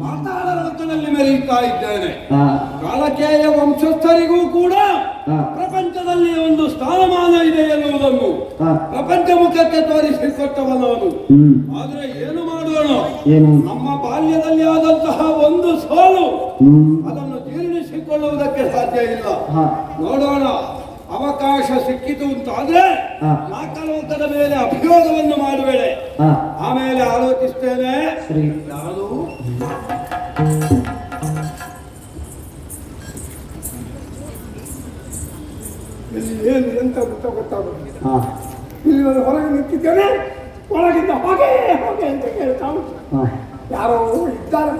ಮಾತಾಡಲೋಕದಲ್ಲಿ ಮೆರೀತಾ ಇದ್ದೇನೆ. ಕಾಲಕೇಯ ವಂಶಸ್ಥರಿಗೂ ಕೂಡ ಪ್ರಪಂಚದಲ್ಲಿ ಒಂದು ಸ್ಥಾನಮಾನ ಇದೆ ಎನ್ನುವುದನ್ನು ಪ್ರಪಂಚ ಮುಖಕ್ಕೆ ತೋರಿಸಿಕೊಟ್ಟವನವನು. ಆದ್ರೆ ಏನು ಮಾಡೋಣ, ನಮ್ಮ ಬಾಲ್ಯದಲ್ಲಿ ಆದಂತಹ ಒಂದು ಸೋಲು ಅದನ್ನು ಜೀರ್ಣಿಸಿಕೊಳ್ಳುವುದಕ್ಕೆ ಸಾಧ್ಯ ಇಲ್ಲ. ನೋಡೋಣ, ಅವಕಾಶ ಸಿಕ್ಕಿತು ಅಂತಾದ್ರೆ ನಾಲ್ಕಲೋಕದ ಮೇಲೆ ಅಭಿಯೋಗವನ್ನು ಮಾಡುವೇಳೆ, ಆಮೇಲೆ ಆಲೋಚಿಸ್ತೇನೆ. ಯಾರು ಏನು ಎಂತ ಗೊತ್ತಾಗುತ್ತೆ. ಇಲ್ಲಿ ಹೊರಗೆ ನಿಂತಿದ್ದೇನೆ, ಒಳಗಿಂದ ಹೋಗೆ ಹೋಗೆ ಅಂತ ಕೇಳ್ತಾ ಉಂಟು. ಯಾರೋ ಇದ್ದಾರೆ.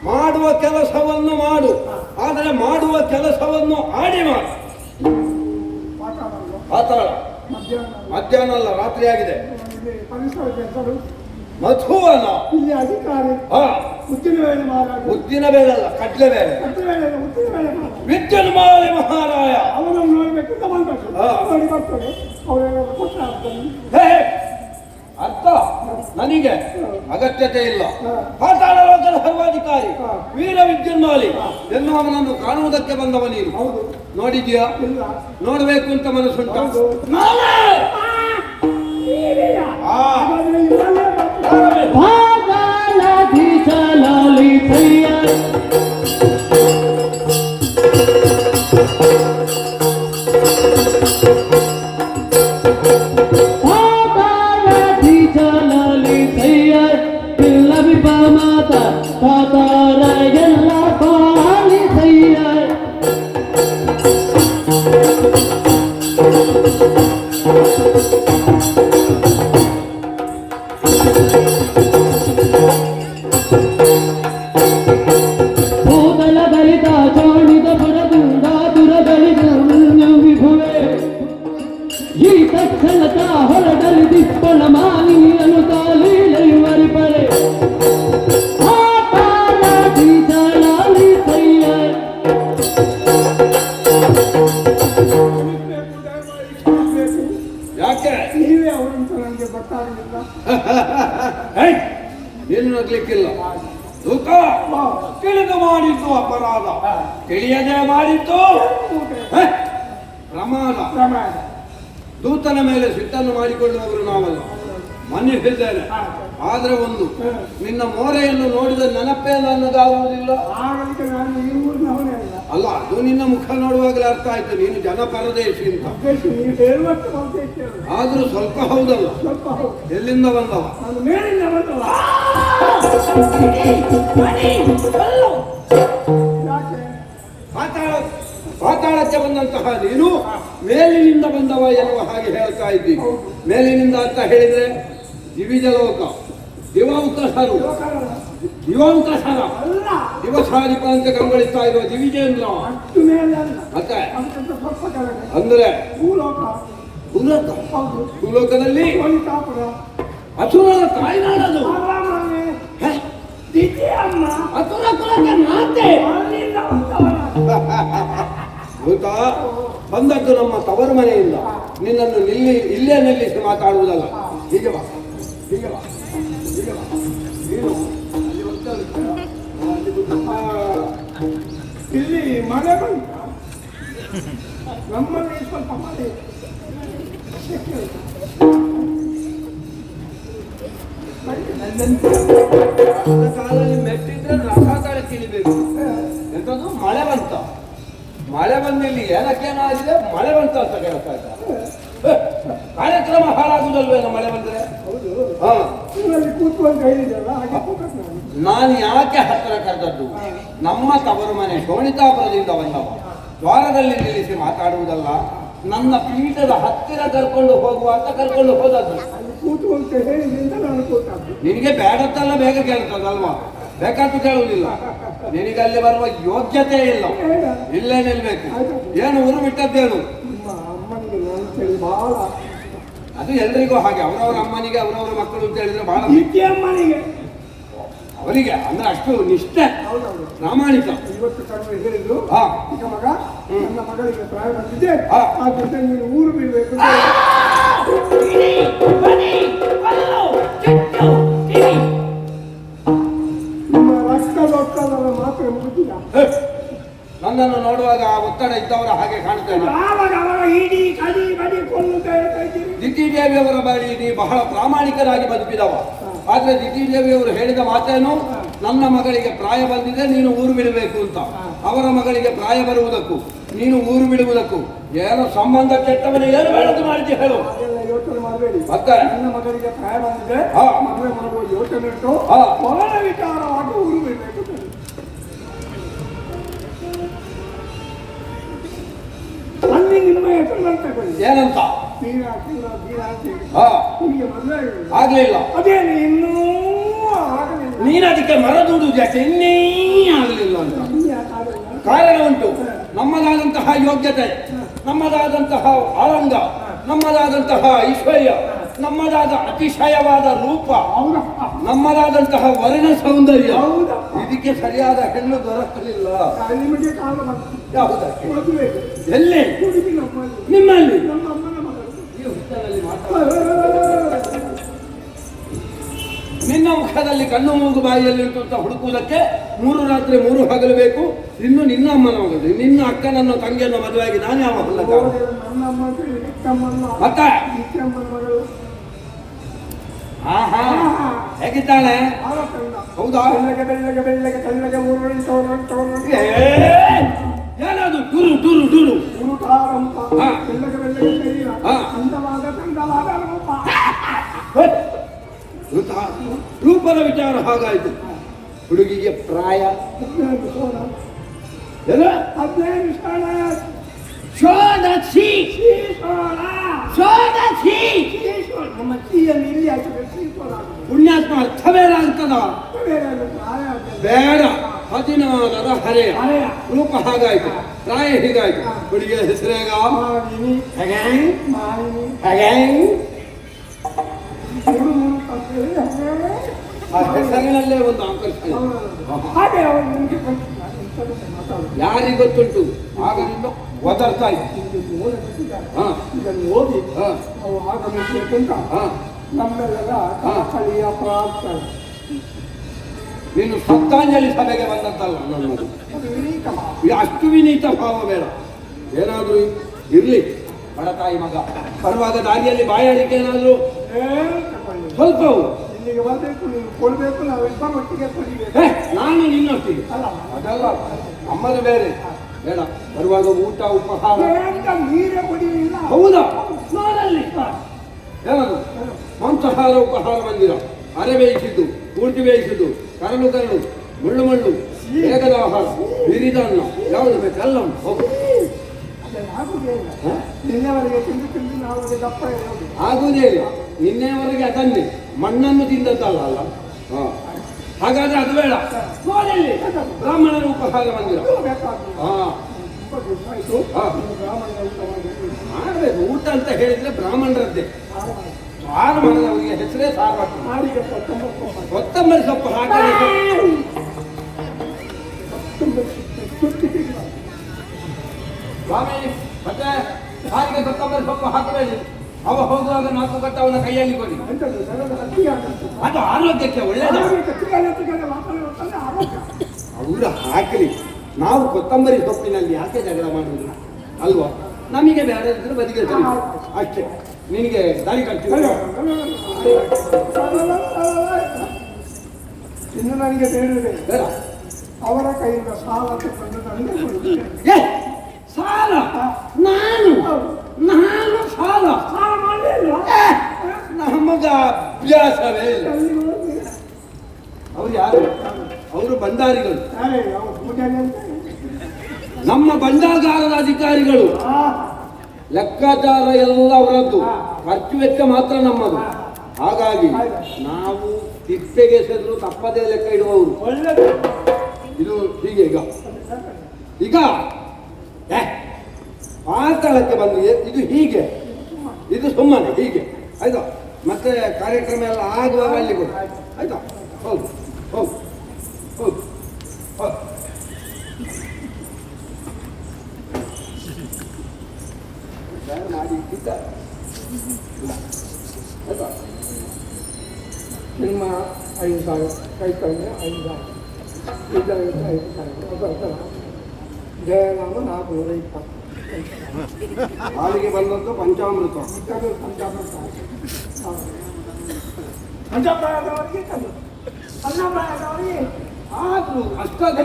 ಮಾಡುವ ಕೆಲಸವನ್ನು ಮಾಡು, ಆದರೆ ಮಾಡುವ ಕೆಲಸವನ್ನು ಆಡಿ ಮಾಡು. ಪಾತಾಳ ಮಧ್ಯಾಹ್ನ ಅಲ್ಲ, ರಾತ್ರಿ ಆಗಿದೆ. ಮಧುವನ ಇಲ್ಲಿ ಅಧಿಕಾರಿ ಉದ್ದಿನ ಬೇಳೆ ಅಲ್ಲ, ಕಡ್ಲೆ ಬೇಳೆ. ವಿದ್ಯುನ್ಮಾಲಿ ಮಹಾರಾಯ ಅವನನ್ನು ನೋಡ್ಬೇಕು, ನೋಡಿ ಬರ್ತದೆ. ಅರ್ಥ ನನಗೆ ಅಗತ್ಯತೆ ಇಲ್ಲ. ಪಾತಾಳ ಲೋಕದ ಸರ್ವಾಧಿಕಾರಿ ವೀರ ವಿದ್ಯುನ್ಮಾಲಿ ಎನ್ನುವವನನ್ನು ಕಾಣುವುದಕ್ಕೆ ಬಂದವ ನೀನು. ನೋಡಿದ್ಯಾ? ನೋಡ್ಬೇಕು ಅಂತ ಮನಸ್ಸುಂಟ. ಏನು ನಗ್ಲಿಕ್ಕಿಲ್ಲ. ತಿಳಿದು ಮಾಡಿದ್ದು ಅಪರಾಧ, ತಿಳಿಯದೆ ಮಾಡಿದ್ದು ಪ್ರಮಾದ. ದೂತನ ಮೇಲೆ ಸಿಟ್ಟನ್ನು ಮಾಡಿಕೊಳ್ಳುವವರು ನಾವಲ್ಲ, ಮನ್ನಿಸಿದ್ದೇನೆ. ಆದ್ರೆ ಒಂದು, ನಿನ್ನ ಮೋರೆಯನ್ನು ನೋಡಿದ ನೆನಪೇ ನನ್ನದಾಗುವುದಿಲ್ಲ. ಅಲ್ಲ, ಅದು ನಿನ್ನ ಮುಖ ನೋಡುವಾಗಲೇ ಅರ್ಥ ಆಯ್ತು ನೀನು ಜನಪರದೇಶಿ ಅಂತ. ಉದ್ದೇಶ ನೀವು ಹೇಳುವಷ್ಟು ಉದ್ದೇಶ ಹೇಳು. ಆದ್ರೂ ಸ್ವಲ್ಪ ಹೌದಲ್ಲ. ಸ್ವಲ್ಪ ಹೌದು. ಎಲ್ಲಿಂದ ಬಂದವ? ನಾನು ಮೇಲಿಂದ ಬಂದವ. ಯಾಕೆ? ಪಾತಾಳಕ್ಕೆ ಬಂದಂತಹ ನೀನು ಮೇಲಿನಿಂದ ಬಂದವ ಎನ್ನುವ ಹಾಗೆ ಹೇಳ್ತಾ ಇದ್ದಿ. ಮೇಲಿನಿಂದ ಅಂತ ಹೇಳಿದ್ರೆ ದಿವಿಜಲೋಕ, ದಿವಾಂಕಸರು, ದಿವಾಂಕಸರ, ಅಲ್ಲ ದಿವಸಾಧಿಪ ಅಂತ ಕಂಗೊಳಿಸ್ತಾ ಇರುವ ದಿವಿಜೇಂದ್ರ. ಅಷ್ಟು ಮೇಲೆ ಅಲ್ಲ, ಮತ್ತೆ ಅದಕ್ಕಿಂತ ಸ್ವಲ್ಪ ಕೆಳಗೆ ಅಂದ್ರೆ ಭೂಲೋಕ. ಭೂಲೋಕ. ಹೌದು. ಭೂಲೋಕದಲ್ಲಿ ವನಿತಾಪುರ. ಅಸುರರ ತಾಯ್ನಾಡದು. ಆರಾಮನೆ ದಿತಿಯಮ್ಮ ಅಸುರ ಕುಲಕ್ಕೆ ಮಾತೆ. ಅಲ್ಲಿಂದ ಬಂದವನ. ಗೊತ್ತಾ, ಬಂದದ್ದು ನಮ್ಮ ತವರು ಮನೆಯಿಂದ. ನಿನ್ನನ್ನು ಇಲ್ಲೇ ನಿಲ್ಲಿಸಿ ಮಾತಾಡುವುದಲ್ಲ. ಹೀಗೆ ಬಾ, ಹೀಗೆ ಬಾ, ಹೀಗೆ ಬಾ. ನೀನು ಅಲ್ಲಿ ಹೋಗ್ತಾ ಇಲ್ಲಿ ಮಳೆ ಬಂತ. ನಮ್ಮಲ್ಲಿ ಸ್ವಲ್ಪ ಮಳೆ. ಕಾಲಲ್ಲಿ ಮೆಟ್ಟಿದ್ರೆ ರಸ ತಲೆ ತಿಳಿಬೇಕು. ಎಂತದ್ದು ಮಳೆ ಬಂತ. ಮಳೆ ಬಂದಿಲ್ಲಿ ಏನಕ್ಕೇನಾಗಿದೆ, ಮಳೆ ಬಂತ ಅಂತ ಕೇಳ್ತಾ ಇದ್ದ. ಕಾರ್ಯಕ್ರಮ ಹಾಳಾಗುದಲ್ವೇನೋ ಮಳೆ ಬಂದ್ರೆ. ಹೌದು. ಹಾ, ನಿಮ್ಮಲ್ಲಿ ಕೂತು ಅಂತ ಹೇಳಿದಲ್ಲ, ಹಾಗೆ ಕೂತದ್ದು ನಾನು. ನಾನು ಯಾಕೆ ಹತ್ತಿರ ಕರೆದದ್ದು? ನಮ್ಮ ತವರು ಮನೆ ಶೋಣಿತಾಪುರದಿಂದ ಬಂದವ. ದ್ವಾರದಲ್ಲಿ ನಿಲ್ಲಿಸಿ ಮಾತಾಡುವುದಲ್ಲ, ನನ್ನ ಪೀಠದ ಹತ್ತಿರ ಕರ್ಕೊಂಡು ಹೋಗುವ ಅಂತ ಕರ್ಕೊಂಡು ಹೋದದ್ದು. ಅಲ್ಲಿ ಕೂತು ಅಂತ ಹೇಳಿದ್ರಿಂದ ನಾನು ಕೂತದ್ದು. ನಿನಗೆ ಬೇಡತ್ತಲ್ಲ ಬೇಗ ಕೇಳ್ತದಲ್ವಾ? ಬೇಕಾದ್ದು ಕೇಳುವುದಿಲ್ಲ. ನಿನಗಲ್ಲಿ ಬರುವ ಯೋಗ್ಯತೆ ಇಲ್ಲ. ಇಲ್ಲೇ ನಿಲ್ಬೇಕು. ಏನು ಊರು ಬಿಟ್ಟದ್ದೇನು? ನಿಮ್ಮ ಅಮ್ಮನಿಗೆ ನಾನು ಹೇಳಿ ಬಹಳ. ಅದು ಎಲ್ರಿಗೂ ಹಾಗೆ, ಅವರವರ ಅಮ್ಮನಿಗೆ ಅವರವರ ಮಕ್ಕಳು ಅಂತ ಹೇಳಿದ್ರೆ ಬಹಳ ಅಮ್ಮನಿಗೆ ಅವರಿಗೆ ಅಂದ್ರೆ ಅಷ್ಟು ನಿಷ್ಠೆ, ಹೌದೌದು, ಪ್ರಾಮಾಣಿಕ. ಇವತ್ತು ಕಡಿಮೆ ಹೇಳಿದ್ರು. ಹಾ, ಈಗ ಮಗ ನನ್ನ ಮಗಳಿಗೆ ಪ್ರಾಯ ಬಂದಿದೆ, ಹಾ. ಆ ಜೊತೆ ನೀನು ಊರು ಬಿಡಬೇಕು. ನಿಮ್ಮ ರಕ್ತದೊತ್ತದ ಮಾತ್ರ ಮುಗಿದಿಲ್ಲ. ನನ್ನನ್ನು ನೋಡುವಾಗ ಆ ಒತ್ತಡ ಇದ್ದವರ ಹಾಗೆ ಕಾಣ್ತೇನೆ. ಆವಾಗ ಅವರ ಇಡೀ ಕಡಿ ಬಡಿ ಕೊಂಡು ಹೇಳ್ತಾ ಇದ್ದೀರಿ. ದಿತಿದೇವಿಯವರ ಬಳಿ ನೀ ಬಹಳ ಪ್ರಾಮಾಣಿಕರಾಗಿ ಬದುಕಿದವ. ಆದ್ರೆ ದಿತಿದೇವಿಯವರು ಹೇಳಿದ ಮಾತೇನು, ನನ್ನ ಮಗಳಿಗೆ ಪ್ರಾಯ ಬಂದಿದೆ, ನೀನು ಊರು ಬಿಡಬೇಕು ಅಂತ. ಅವರ ಮಗಳಿಗೆ ಪ್ರಾಯ ಬರುವುದಕ್ಕೂ ನೀನು ಊರು ಬಿಡುವುದಕ್ಕೂ ಏನೋ ಸಂಬಂಧ ಕೆಟ್ಟವನೇ ಏನು ಬೇಡದು ಮಾಡಿದ್ದೆ ಹೇಳು. ಅದೆಲ್ಲ ಯೋಚನೆ ಮಾಡಬೇಡಿ. ಮತ್ತೆ ನನ್ನ ಮಗಳಿಗೆ ಪ್ರಾಯ ಬಂದಿದೆ, ಹಾ. ಮದುವೆ ಮಾಡುವ ಯೋಚನೆ ಉಂಟು. ಹಾ. ಮೊದಲ ವಿಚಾರವಾಗಿ ಊರು ಬಿಡಬೇಕು. ಅಲ್ಲಿ ನಿಮ್ಮ ಹೆಸರು ಬರ್ತಕೊಳ್ಳಿ. ಏನಂತ? ಬೀರ ಕಿಲ್ಲ ಬೀರ ಅಂತ ಹೇಳಿ. ಹಾ, ನಿಮಗೆ ಮದುವೆ ಆಗಿಲ್ಲ. ಆಗ್ಲಿಲ್ಲ. ಅದೇನು ಇನ್ನೂ ಆಗಲಿಲ್ಲ. ನೀನು ಅದಕ್ಕೆ ಮರದುಡುವುದು ಯಾಕೆ? ಇನ್ನೇ ಆಗಲಿಲ್ಲ ಅಂತ ಇನ್ನು ಯಾಕೆ ಆಗಲಿಲ್ಲ? ಕಾರಣ ಉಂಟು. ನಮ್ಮದಾದಂತಹ ಯೋಗ್ಯತೆ, ನಮ್ಮದಾದಂತಹ ಆನಂದ, ನಮ್ಮದಾದಂತಹ ಐಶ್ವರ್ಯ, ನಮ್ಮದಾದ ಅತಿಶಯವಾದ ರೂಪ, ಹೌದಪ್ಪ, ನಮ್ಮದಾದಂತಹ ವರ್ಣ ಸೌಂದರ್ಯ, ಹೌದಪ್ಪ. ಇದಕ್ಕೆ ಸರಿಯಾದ ಹೆಣ್ಣು ದೊರಕಲಿಲ್ಲ. ನಿಮಗೆ ಕಾಲ ಬಂತು. ಯಾವುದಕ್ಕೆ? ಮದುವೆ ಎಲ್ಲಿ? ಹುಡುಗಿ ನಮ್ಮಲ್ಲಿ, ನಿಮ್ಮಲ್ಲಿ. ನಮ್ಮ ಅಮ್ಮನ ಮಗಳು. ಈ ಹುತ್ತದಲ್ಲಿ ಮಾತಾಡ. ನಿನ್ನ ಮುಖದಲ್ಲಿ ಕಣ್ಣು ಮೂಗು ಬಾಯಿಯಲ್ಲಿ ಉಂಟು ಅಂತ ಹುಡುಕುವುದಕ್ಕೆ 3 ರಾತ್ರಿ 3 ಹಗಲು ಬೇಕು. ಇನ್ನು ನಿನ್ನ ಅಮ್ಮನ ಮಗಳು, ನಿನ್ನ ಅಕ್ಕನನ್ನು ತಂಗಿಯನ್ನು ಮದುವೆಯಾಗಿ ನಾನು ಯಾವ ಹೊಲಕ? ನನ್ನ ಅಮ್ಮ ಚಿಕ್ಕಮ್ಮನ ಮತ್ತೆ ಚಿಕ್ಕಮ್ಮನ ಮಗಳು. ಆಹಾ, ಹೇಗಿದ್ದಾಳೆ? ಆಲಕಲ್ಲ. ಹೌದಾ? ಬೆಳ್ಳಗೆ ಬೆಳ್ಳಗೆ ಬೆಳ್ಳಗೆ ತೆಳ್ಳಗೆ ಊರು ಏನದು? ಟೂರು ಟೂರು ಟೂರು ಉರುಟಾರಂಪ. ಹಾ. ಬೆಳ್ಳಗೆ ಬೆಳ್ಳಗೆ ಶರೀರ, ಹಾ. ಅಂದವಾದ ಚಂದವಾದ ರೂಪ. ರೂಪದ ವಿಚಾರ ಹಾಗಾಯ್ತು. ಹುಡುಗಿಗೆ ಪ್ರಾಯ 15 ಸೋಣ. ಏನು? 15 ಸೋಣ. ಶೋಧಸಿ ಶ್ರೀಸೋಣ. ಶೋಧಸಿ. ಶ್ರೀಸೋಣ. ನಮ್ಮ ಸಿಯಲ್ಲಿ ಇಲ್ಲಿ ಹಾಕಿದ್ರೆ ಶ್ರೀಸೋಣ ಆಗುತ್ತೆ. ಪುಣ್ಯಾತ್ಮ ಅರ್ಥವೇನಾಗ್ತದ? ಬೇರೆ ಅದು ಪ್ರಾಯ ಆಗುತ್ತೆ. ಬೇಡ. 14ರ ಹರೆಯ ಹರೆಯ. ರೂಪ ಹಾಗಾಯ್ತು, ಪ್ರಾಯ ಹೀಗಾಯ್ತು. ಹುಡುಗಿಯ ಹೆಸರೇಗ? ಮಾಲಿನಿ. ಮಾಲಿನಿ. ಮೂರು ಕಥೆ. ಆ ಹೆಸರಿನಲ್ಲೇ ಒಂದು ಆಕರ್ಷಣೆ. ಹಾಗೆ ಅವರು ನಿಮಗೆ ಮಾತಾಡೋದು. ಯಾರಿಗೆ ಗೊತ್ತುಂಟು? ಆಗದಿಂದ ಒದರ್ತಾ ಇತ್ತು. ಹಾ, ಇದನ್ನು ಓದಿ ಹಾ, ನಾವು ಆಗಮಿಸಬೇಕಂತ ಹಾ. ನಮ್ಮೆಲ್ಲರ ಕಳಕಳಿಯ ಪ್ರಾರ್ಥನೆ. ನೀನು ಶ್ರದ್ಧಾಂಜಲಿ ಸಭೆಗೆ ಬಂದಂತಲ್ಲ ನನ್ನದು. ಅದು ವಿನೀತ ಭಾವ. ಅಷ್ಟು ವಿನೀತ ಭಾವ ಬೇಡ. ಏನಾದ್ರೂ ಇರ್ಲಿ. ಬಡತಾಯಿ ಮಗ ಬರುವಾಗ ದಾರಿಯಲ್ಲಿ ಬಾಯಾರಿಕೆ ಏನಾದ್ರು ಏನು ತಗೊಳ್ಳಿ. ಸ್ವಲ್ಪವು. ಇಲ್ಲಿಗೆ ಬರಬೇಕು, ನೀವು ಕೊಡಬೇಕು, ನಾವಿಬ್ಬರು ಒಟ್ಟಿಗೆ ಕೊಡಬೇಕು. ನಾನು ನಿನ್ನೊಟ್ಟಿಗೆ ಅಲ್ಲ ಅದಲ್ಲ, ಅಮ್ಮದು ಬೇರೆ ಬೇಡ, ಬರುವಾಗ ಊಟ ಉಪಹಾರ. ಎಂತ ನೀರೇ ಕುಡಿಲಿಲ್ಲ. ಹೌದಾ? ನಾನಲ್ಲಿ ಏನದು? ಮಾಂಸಾಹಾರ ಉಪಹಾರ ಮಂದಿರ, ಅರೆ ಬೇಯಿಸಿದ್ದು, ಪೂರ್ತಿ ಬೇಯಿಸಿದ್ದು, ಕರಳು ಕರಳು, ಮುಳ್ಳು ಮುಳ್ಳು, ಬೇಗದ ಆಹಾರ, ಬಿರಿದ ಅನ್ನ, ಯಾವುದು ಬೇಕು ಎಲ್ಲ ಉಂಟು. ಹೋಗು. ಆಗುದೇ ಇಲ್ಲ. ನಿನ್ನೆವರೆಗೆ ತಿಂದು ತಿಂದು ನಾವು ದಪ್ಪ ಇರೋದು. ಆಗುವುದೇ ಇಲ್ಲ. ನಿನ್ನೆವರೆಗೆ ಅದನ್ನೇ ಮಣ್ಣನ್ನು ತಿಂದದ್ದಲ್ಲ ಅಲ್ಲ. ಹಾ, ಹಾಗಾದ್ರೆ ಅದು ಬೇಡ. ನೋಡಲ್ಲಿ ಬ್ರಾಹ್ಮಣರ ಉಪಹಾರ ಮಂದಿರ. ಹಾ, ಮಾಡಬೇಕು. ಊಟ ಅಂತ ಹೇಳಿದ್ರೆ ಬ್ರಾಹ್ಮಣರದ್ದೇ. ಸಾರು ಮಾಡಿದವರಿಗೆ ಹೆಸರೇ ಸಾರು. ಕೊತ್ತಂಬರಿ ಸೊಪ್ಪು ಹಾಕಿ ಸ್ವಾಮಿ, ಮತ್ತೆ ಸಾರಿಗೆ ಕೊತ್ತಂಬರಿ ಸೊಪ್ಪು ಹಾಕಬೇಡಿ. ಅವ ಹೋಗುವಾಗ 4 ಕಟ್ಟು ಅವನ ಕೈಯಲ್ಲಿ ಕೊಡಿ. ಅದು ಆರೋಗ್ಯಕ್ಕೆ ಒಳ್ಳೆಯದು. ಅವರು ಹಾಕಲಿ. ನಾವು ಕೊತ್ತಂಬರಿ ಸೊಪ್ಪಿನಲ್ಲಿ ಯಾಕೆ ಜಗಳ ಮಾಡುವುದು ಅಲ್ವಾ? ನಮಗೆ ಬೇರೆ ಇದ್ರೆ ಬದಿಗೆ ಸರಿ ಅಷ್ಟೇ. ನಿನಗೆ ದಾರಿ ಕಟ್ತೀವಿ. ಇನ್ನು ನನಗೆ ಬೇಡವೇ ಬೇಡ. ಅವರ ಕೈಯಿಂದ ಸಾಲ ತಗೊಂಡು ನನಗೆ ಕೊಡುತ್ತೇನೆ. ಸಾಲ? ನಾನು ಸಾಲ ಮಾಡಲಿಲ್ಲ. ನಮಗ ಅಭ್ಯಾಸವೇ ಇಲ್ಲ. ಅವ್ರು ಯಾರು? ಅವರು ಭಂಡಾರಿಗಳು. ನಮ್ಮ ಭಂಡಾಗಾರದ ಅಧಿಕಾರಿಗಳು. ಲೆಕ್ಕಾಚಾರ ಎಲ್ಲ ಅವರದ್ದು, ಖರ್ಚು ವೆಚ್ಚ ಮಾತ್ರ ನಮ್ಮದು. ಹಾಗಾಗಿ ನಾವು ತಿಪ್ಪೆಗೆ ಎಸೆದ್ರು ತಪ್ಪದೇ ಲೆಕ್ಕ ಇಡುವವರು. ಇದು ಹೀಗೆ ಈಗ ಪಾತಾಳಕ್ಕೆ ಬಂದಿದೆ. ಇದು ಹೀಗೆ, ಇದು ಸುಮ್ಮನೆ ಹೀಗೆ ಆಯ್ತಾ? ಮತ್ತೆ ಕಾರ್ಯಕ್ರಮ ಎಲ್ಲ ಆಗುವಾಗ ಅಲ್ಲಿ ಕೊಡು ಆಯ್ತಾ? ಹೌದು ಹೌದು ಹೌದು ಹೌದು. ಮಾಡಿ ಇಟ್ಟಿದ್ದಾರೆ ಆಯ್ತಾ? ನಿಮ್ಮ 5,000 ಕೈ ಕೈಗೆ 5,000 ಇದರಿಂದ 5,000 ಜಯನಾಮ 420. ಹಾಲಿಗೆ ಬಂದದ್ದು ಪಂಚಾಮೃತ. ಪಂಚಾಮೃತದವರಿಗೆ ಅನ್ನಪ್ರಾಯದವರಿಗೆ ಆದ್ರೂ ಅಷ್ಟಾದ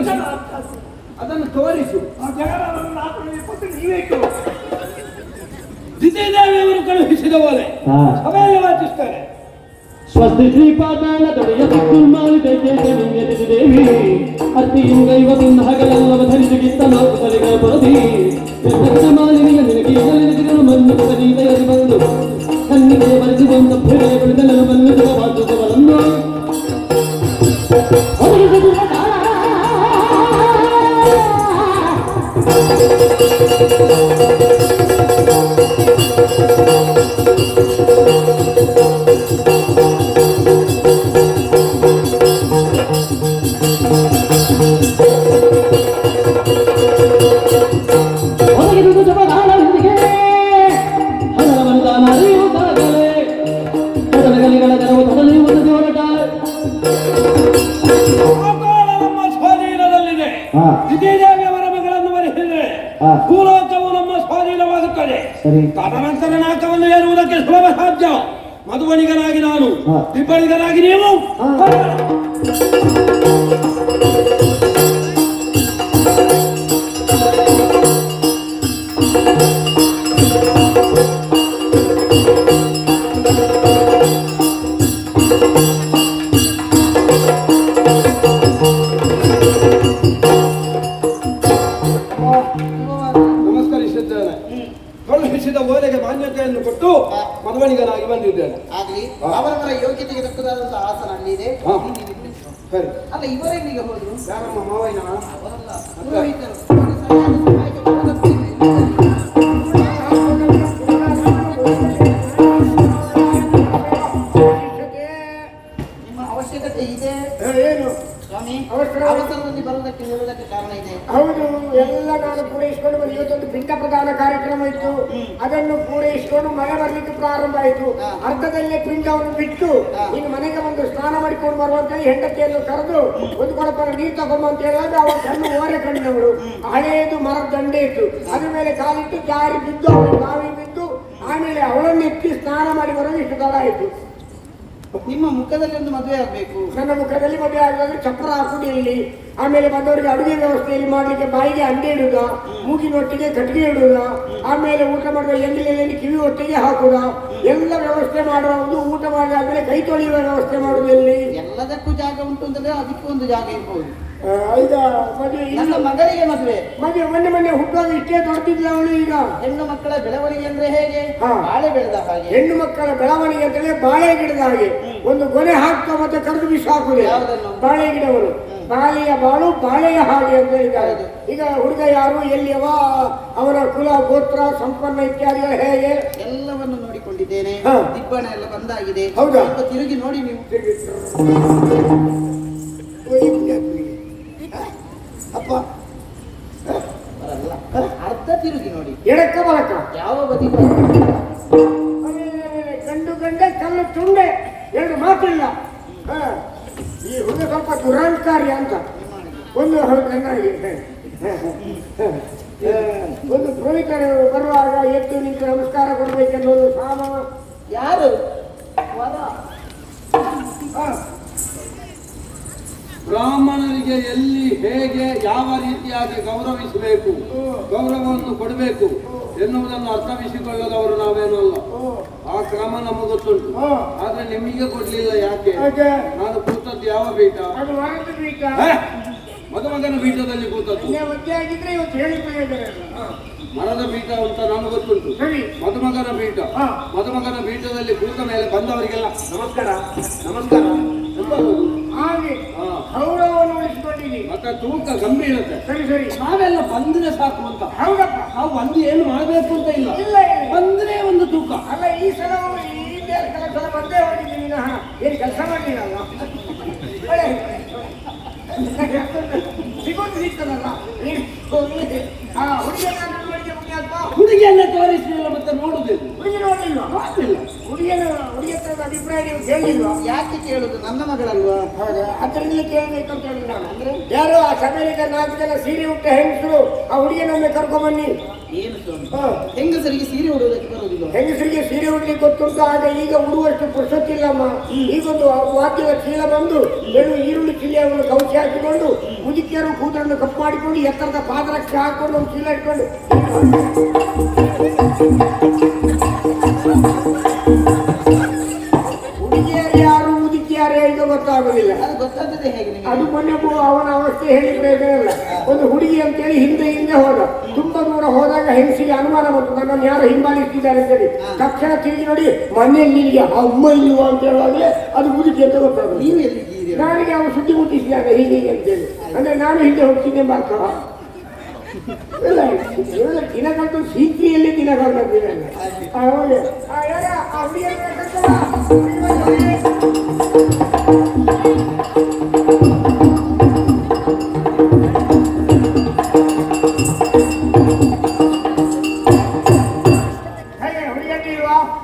ಅದನ್ನು ತೋರಿಸು. ಜಗನನ್ನು 420 ನೀವೇಕು ದ್ವಿತೀಯದೇವಿಯವರು ಕಳುಹಿಸಿದ ಬೋಲೆ ಸಭೆಯಲ್ಲಿ ವಾಚಿಸ್ತಾರೆ. ಸ್ವಸ್ತಿ ಶ್ರೀಪಾದಾಳ ತಡೆಯ ದುರ್ಮಾಲಿ ದೇವಿ ಅರ್ತಿಯಿಂಗೈವದಿಂದ ಹಗಲೆಲ್ಲವ ಧರಿಸಿಗಿತ್ತ 4 ತಲೆಗಳ ಪರದಿ ಮಾಲಿನಿಯ ನಿನಗೆ ನೆಲೆಸಿದರು ಮಣ್ಣು ಕದೀತೆಯರಿ ಬಂದು ಕಣ್ಣಿಗೆ ಬರೆಸಿಕೊಂಡ ಬೆಳೆಗಳು ಬಂದು ವಾಚುವರನ್ನು ದ್ವಿತೀಯದೇವಿಯವರ ಮಗಳನ್ನು ಬರೆಸಿದರೆ ಭೂಲೋಕವು ನಮ್ಮ ಸ್ವಾಧೀನವಾಗುತ್ತದೆ. ತದನಂತರ ನಾಕವನ್ನು ಏರುವುದಕ್ಕೆ ಸುಲಭ ಸಾಧ್ಯ. ಮಧುವಣಿಗನಾಗಿ ನಾನು, ದಿಬ್ಬಳಿಗನಾಗಿ ನೀವು. ಕಳುಹಿಸಿದ ಓಲೆಗೆ ಮಾನ್ಯತೆಯನ್ನು ಕೊಟ್ಟು ಮಧುವಣಿಗನಾಗಿ ಬಂದಿದ್ದೇನೆ. ಆಗ್ಲಿ, ಅವರವರ ಯೋಗ್ಯತೆಗೆ ತಕ್ಕದಾದಂತಹ ಆಸನ ಅಲ್ಲಿ ಇದೆ. ಸರಿ. ಅಲ್ಲ, ಇವರೆಲ್ಲಿಗೆ ಹೋದ್ರು? ಯಾರಮ್ಮ ಮಾವಯ್ಯನ? ಅವರಲ್ಲ, ಪುರೋಹಿತರು. ಸರಿಯಾದ ಸಮಯಕ್ಕೆ ಬರುವುದಕ್ಕೆ ನಿಮ್ಮ ಅವಶ್ಯಕತೆ ಇದೆ ಏನು ಸ್ವಾಮಿ. ಅವಸರ ಅವಸರದಲ್ಲಿ ಬರುವುದಕ್ಕೆ ಹೇಳುವುದಕ್ಕೆ ಕಾರಣ ಇದೆ. ಹೌದು, ಎಲ್ಲ ನಾನು ಪೂರೈಸಿಕೊಂಡು ಬಂದು ಇವತ್ತೊಂದು ಪಿಂಡ ಪ್ರದಾನ ಕಾರ್ಯಕ್ರಮ ಇತ್ತು. ಅದನ್ನು ಪೂರೈಸಿಕೊಂಡು ಮಳೆ ಬರ್ಲಿಕ್ಕೆ ಪ್ರಾರಂಭ ಆಯಿತು. ಅರ್ಧದಲ್ಲೇ ಪಿಂಡವನ್ನು ಬಿಟ್ಟು ಇನ್ನು ಮನೆಗೆ ಬಂದು ಸ್ನಾನ ಮಾಡಿಕೊಂಡು ಬರುವಂತ ಹೆಂಡತಿಯನ್ನು ಕರೆದು ಒಂದು ಕೊಡಪರ ನೀರು ತಗೊಂಬ ಅಂತ ಹೇಳಿದಾಗ ಅವರ ಕಣ್ಣು ಓರೆ ಕಣ್ಣಿನವಳು. ಹಳೆಯದು ಮರದ ದಂಡೆ ಇತ್ತು, ಅದ್ರ ಮೇಲೆ ಕಾಲಿಟ್ಟು ಜಾರಿ ಬಿದ್ದು ಅವಳು ಬಾವಿ ಬಿದ್ದು ಆಮೇಲೆ ಅವಳನ್ನು ಎತ್ತಿ ಸ್ನಾನ ಮಾಡಿ ಬರೋದು ಇಷ್ಟು ತಡ ಆಯಿತು. ನಿಮ್ಮ ಮುಖದಲ್ಲಿ ಒಂದು ಮದುವೆ ಆಗ್ಬೇಕು. ನನ್ನ ಮುಖದಲ್ಲಿ ಮದುವೆ ಆಗುವಾಗ ಚಪ್ಪರ ಹಾಕುದು ಇಲ್ಲಿ, ಆಮೇಲೆ ಬಂದವರಿಗೆ ಅಡುಗೆ ವ್ಯವಸ್ಥೆಯಲ್ಲಿ ಮಾಡ್ಲಿಕ್ಕೆ ಬಾಯಿಗೆ ಅಂಡೆ ಇಡುದ, ಮೂಗಿನೊಟ್ಟಿಗೆ ಕಟ್ಟಿಗೆ ಇಡುದ, ಆಮೇಲೆ ಊಟ ಮಾಡುವ ಎಣ್ಣೆಯಲ್ಲಿ ಕಿವಿ ಒಟ್ಟಿಗೆ ಹಾಕುದ, ಎಲ್ಲ ವ್ಯವಸ್ಥೆ ಮಾಡುವುದು. ಊಟ ಮಾಡಿದಾದ್ಮೇಲೆ ಕೈ ತೊಳೆಯುವ ವ್ಯವಸ್ಥೆ ಮಾಡುದು. ಎಲ್ಲಿ ಎಲ್ಲದಕ್ಕೂ ಜಾಗ ಉಂಟು ಅಂತಂದ್ರೆ ಅದಕ್ಕೂ ಒಂದು ಜಾಗ ಇರ್ಬೋದು. ಈಗ ಮದುವೆ ನನ್ನ ಮಗಳಿಗೆ ಮದುವೆ. ಮೊನ್ನೆ ಹುಟ್ಟುವಾಗ ಇಷ್ಟೇ ದೊಡ್ಡದಿಲ್ಲ ಅವಳು. ಈಗ ಹೆಣ್ಣು ಮಕ್ಕಳ ಬೆಳವಣಿಗೆ ಅಂದ್ರೆ ಹೇಗೆ? ಹಾ. ಬಾಳೆ ಬೆಳೆದ ಹಾಗೆ. ಹೆಣ್ಣು ಮಕ್ಕಳ ಬೆಳವಣಿಗೆ ಅಂತೇಳಿ ಬಾಳೆ ಗಿಡದ ಹಾಗೆ ಒಂದು ಗೊನೆ ಹಾಕ್ತಾ ಮತ್ತೆ ಕರೆದು ಬಿಸಿ ಹಾಕುದು. ಯಾವುದನ್ನು? ಬಾಳೆ ಗಿಡವರು. ಬಾಳೆಯ ಬಾಳು ಬಾಳೆಯ ಹಾಗೆ ಅಂತ ಹೇಳಿದ್ದಾರೆ. ಈಗ ಹುಡುಗ ಯಾರು, ಎಲ್ಲಿಯವ, ಅವರ ಕುಲ ಗೋತ್ರ ಸಂಪನ್ನ ಇತ್ಯಾದಿಗಳು ಹೇಗೆ ಎಲ್ಲವನ್ನು ನೋಡಿಕೊಂಡಿದ್ದೇನೆ. ಹಾ. ದಿಬ್ಬಣ ಎಲ್ಲ ಬಂದಾಗಿದೆ. ಹೌದಾ? ಸ್ವಲ್ಪ ತಿರುಗಿ ನೋಡಿ ನೀವು. ಅಪ್ಪ ಬರಲ್ಲ. ಅರ್ಧ ತಿರುಗಿ ನೋಡಿ. ಎಡಕ್ಕ ಬಲಕ ಯಾವ ಬದಿ? ಗಂಡು ಗಂಡೆ ಕಲ್ಲು ತುಂಡೆ, ಎರಡು ಮಾತಿಲ್ಲ. ಈ ಹುಡುಗ ಸ್ವಲ್ಪ ದುರಹಂಕಾರಿ ಅಂತ ಒಂದು ಚೆನ್ನಾಗಿ ಒಂದು ಪುರೋಹಿತರು ಬರುವಾಗ ಎದ್ದು ನಿಂತು ನಮಸ್ಕಾರ ಕೊಡ್ಬೇಕೆನ್ನೋದು ಸಾಮ. ಯಾರು? ವರ. ಬ್ರಾಹ್ಮಣರಿಗೆ ಎಲ್ಲಿ ಹೇಗೆ ಯಾವ ರೀತಿಯಾಗಿ ಗೌರವಿಸಬೇಕು, ಗೌರವವನ್ನು ಕೊಡಬೇಕು ಎನ್ನುವುದನ್ನು ಅರ್ಥವಿಸಿಕೊಳ್ಳದವರು ನಾವೇನಲ್ಲ. ಆ ಕ್ರಮ ನಮಗೆ ಗೊತ್ತುಂಟು. ಆದ್ರೆ ನಿಮಗೆ ಕೊಡ್ಲಿಲ್ಲ. ಯಾಕೆ? ನಾನು ಕೂತದ್ದು ಯಾವ ಪೀಠ? ಅದು ವಾರದ ಪೀಠ. ಮದುಮಗನ ಪೀಠದಲ್ಲಿ ಕೂತದ್ದು. ಮಧ್ಯೆ ಆಗಿದ್ರೆ ಇವತ್ತು ಹೇಳಿದ್ದಾರೆ. ಮರದ ಪೀಠ ಅಂತ ನನಗೆ ಗೊತ್ತುಂಟು. ಸರಿ. ಮದುಮಗನ ಪೀಠ. ಮದುಮಗನ ಪೀಠದಲ್ಲಿ ಕೂತ ಮೇಲೆ ಬಂದವರಿಗೆಲ್ಲ ನಮಸ್ಕಾರ ನಮಸ್ಕಾರ ಹಾಗೆ ಗೌರವವನ್ನು ಉಳಿಸಿಕೊಂಡಿದ್ದೀವಿ. ಮತ್ತೆ ತೂಕ ಗಂಭೀರತೆ. ಸರಿ ಸರಿ. ನಾವೆಲ್ಲ ಬಂದ್ರೆ ಸಾಕು ಅಂತ. ಹೌದಪ್ಪ. ನಾವು ಬಂದು ಏನು ಮಾಡಬೇಕು ಅಂತ ಇಲ್ಲ. ಇಲ್ಲ ಬಂದ್ರೆ ಒಂದು ತೂಕ. ಅಲ್ಲ, ಈ ಸಲ ಈ ಕೆಲಸ ಬಂದೇ ಹೋಗಿದ್ದೀನಿ. ಏನು ಕೆಲಸ ಮಾಡಿರಲ್ಲ ಸಿಗೋದು ಸಿಗ್ತದಲ್ಲ. ಹುಡುಗಿಯನ್ನ ತೋರಿಸಲಿಲ್ಲ, ಮತ್ತೆ ನೋಡುದಿಲ್ಲ. ಹುಡುಗಿ ನೋಡಿಲ್ವಾ? ಹುಡುಗಿಯ ಅಭಿಪ್ರಾಯ ನೀವು ಕೇಳಿಲ್ವಾ? ಯಾಕೆ ಕೇಳುದು? ನನ್ನ ಮಗಳಲ್ವಾ? ಹೌದಾ? ಅದರಲ್ಲಿ ಕೇಳಬೇಕು ಅಂತ ಹೇಳಿ ನಾನು. ಅಂದ್ರೆ ಯಾರು ಆ ಸಭೆಯಲ್ಲಿ 4 ಜನ ಸೀರೆ ಉಟ್ಟ ಹೆಂಗಸರು ಆ ಹುಡುಗಿಯನ್ನೊಮ್ಮೆ ಕರ್ಕೊಂಬನ್ನಿ. ಏನು ಹೆಂಗಸರಿಗೆ ಸೀರೆ ಉಡುವುದಕ್ಕೆ ಬರುವುದಿಲ್ಲ? ಹೆಂಗಸರಿಗೆ ಸೀರೆ ಉಡ್ಲಿಕ್ಕೆ ಗೊತ್ತುಂಟು. ಆಗ ಈಗ ಉಡುವಷ್ಟು ಪುರುಷತ್ತಿಲ್ಲಮ್ಮ. ಈಗೊಂದು ವಾದ್ಯದ ಚೀಲ ಬಂದು ಈರುಳ್ಳಿ ಚಿಲ್ಲಿಯನ್ನು ಕೌಚಿ ಹಾಕಿಕೊಂಡು ಮುದುಕಿಯರು ಕೂದಲನ್ನು ಕಪ್ಪು ಮಾಡಿಕೊಂಡು ಎತ್ತರದ ಪಾದರಕ್ಷೆ ಹಾಕೊಂಡು ಒಂದು ಚೀಲ ಇಟ್ಕೊಂಡು ಹುಡುಗಿಯರು ಯಾರು ಮುದುಕಿಯಾರು ಈಗ ಗೊತ್ತಾಗೋದಿಲ್ಲ. ಅದು ಗೊತ್ತಾಗ್ತದೆ ಹೇಗೆ ನಿಮಗೆ? ಅದು ಮೊನ್ನೆ ಅವನ ಅವಸ್ಥೆ ಹೇಳಿದ್ರೆ ಇಲ್ಲ. ಒಂದು ಹುಡುಗಿ ಅಂತೇಳಿ ಹಿಂದೆ ಹೋದ. ತುಂಬಾ ದೂರ ಹೋದಾಗ ಹೆಂಗಸಿಗೆ ಅನುಮಾನ ಬಂತು, ನನ್ನನ್ನು ಯಾರು ಹಿಂಬಾಲಿಸ್ತಿದ್ದಾರೆ ಅಂತೇಳಿ. ತಕ್ಷಣ ತಿರುಗಿ ನೋಡಿ ಮನೆಯಲ್ಲಿ ನಿನಗೆ ಅಮ್ಮ ಇಲ್ವಾ ಅಂತ ಹೇಳುವಾಗಲೇ ಅದು ಮುದುಕಿ ಅಂತ ಗೊತ್ತಾಗೋದು. ನೀವು ಎಲ್ಲಿದ್ದೀರಿ? ನನಗೆ ಅವನು ಸುದ್ದಿ ಮುಟ್ಟಿಸಿದಾಗ ಹೀಗೆ ಅಂತೇಳಿ. ಅಂದ್ರೆ ನಾನು ಹಿಂದೆ ಹೋಗ್ತಿದ್ದೆ ಮಾಡ್ತಾವ ಇಲ್ಲ ದಿನಗಂಟು ಸೀಕ್ರಿಯಲ್ಲಿ ದಿನಗಂಟಿಲ್ಲ.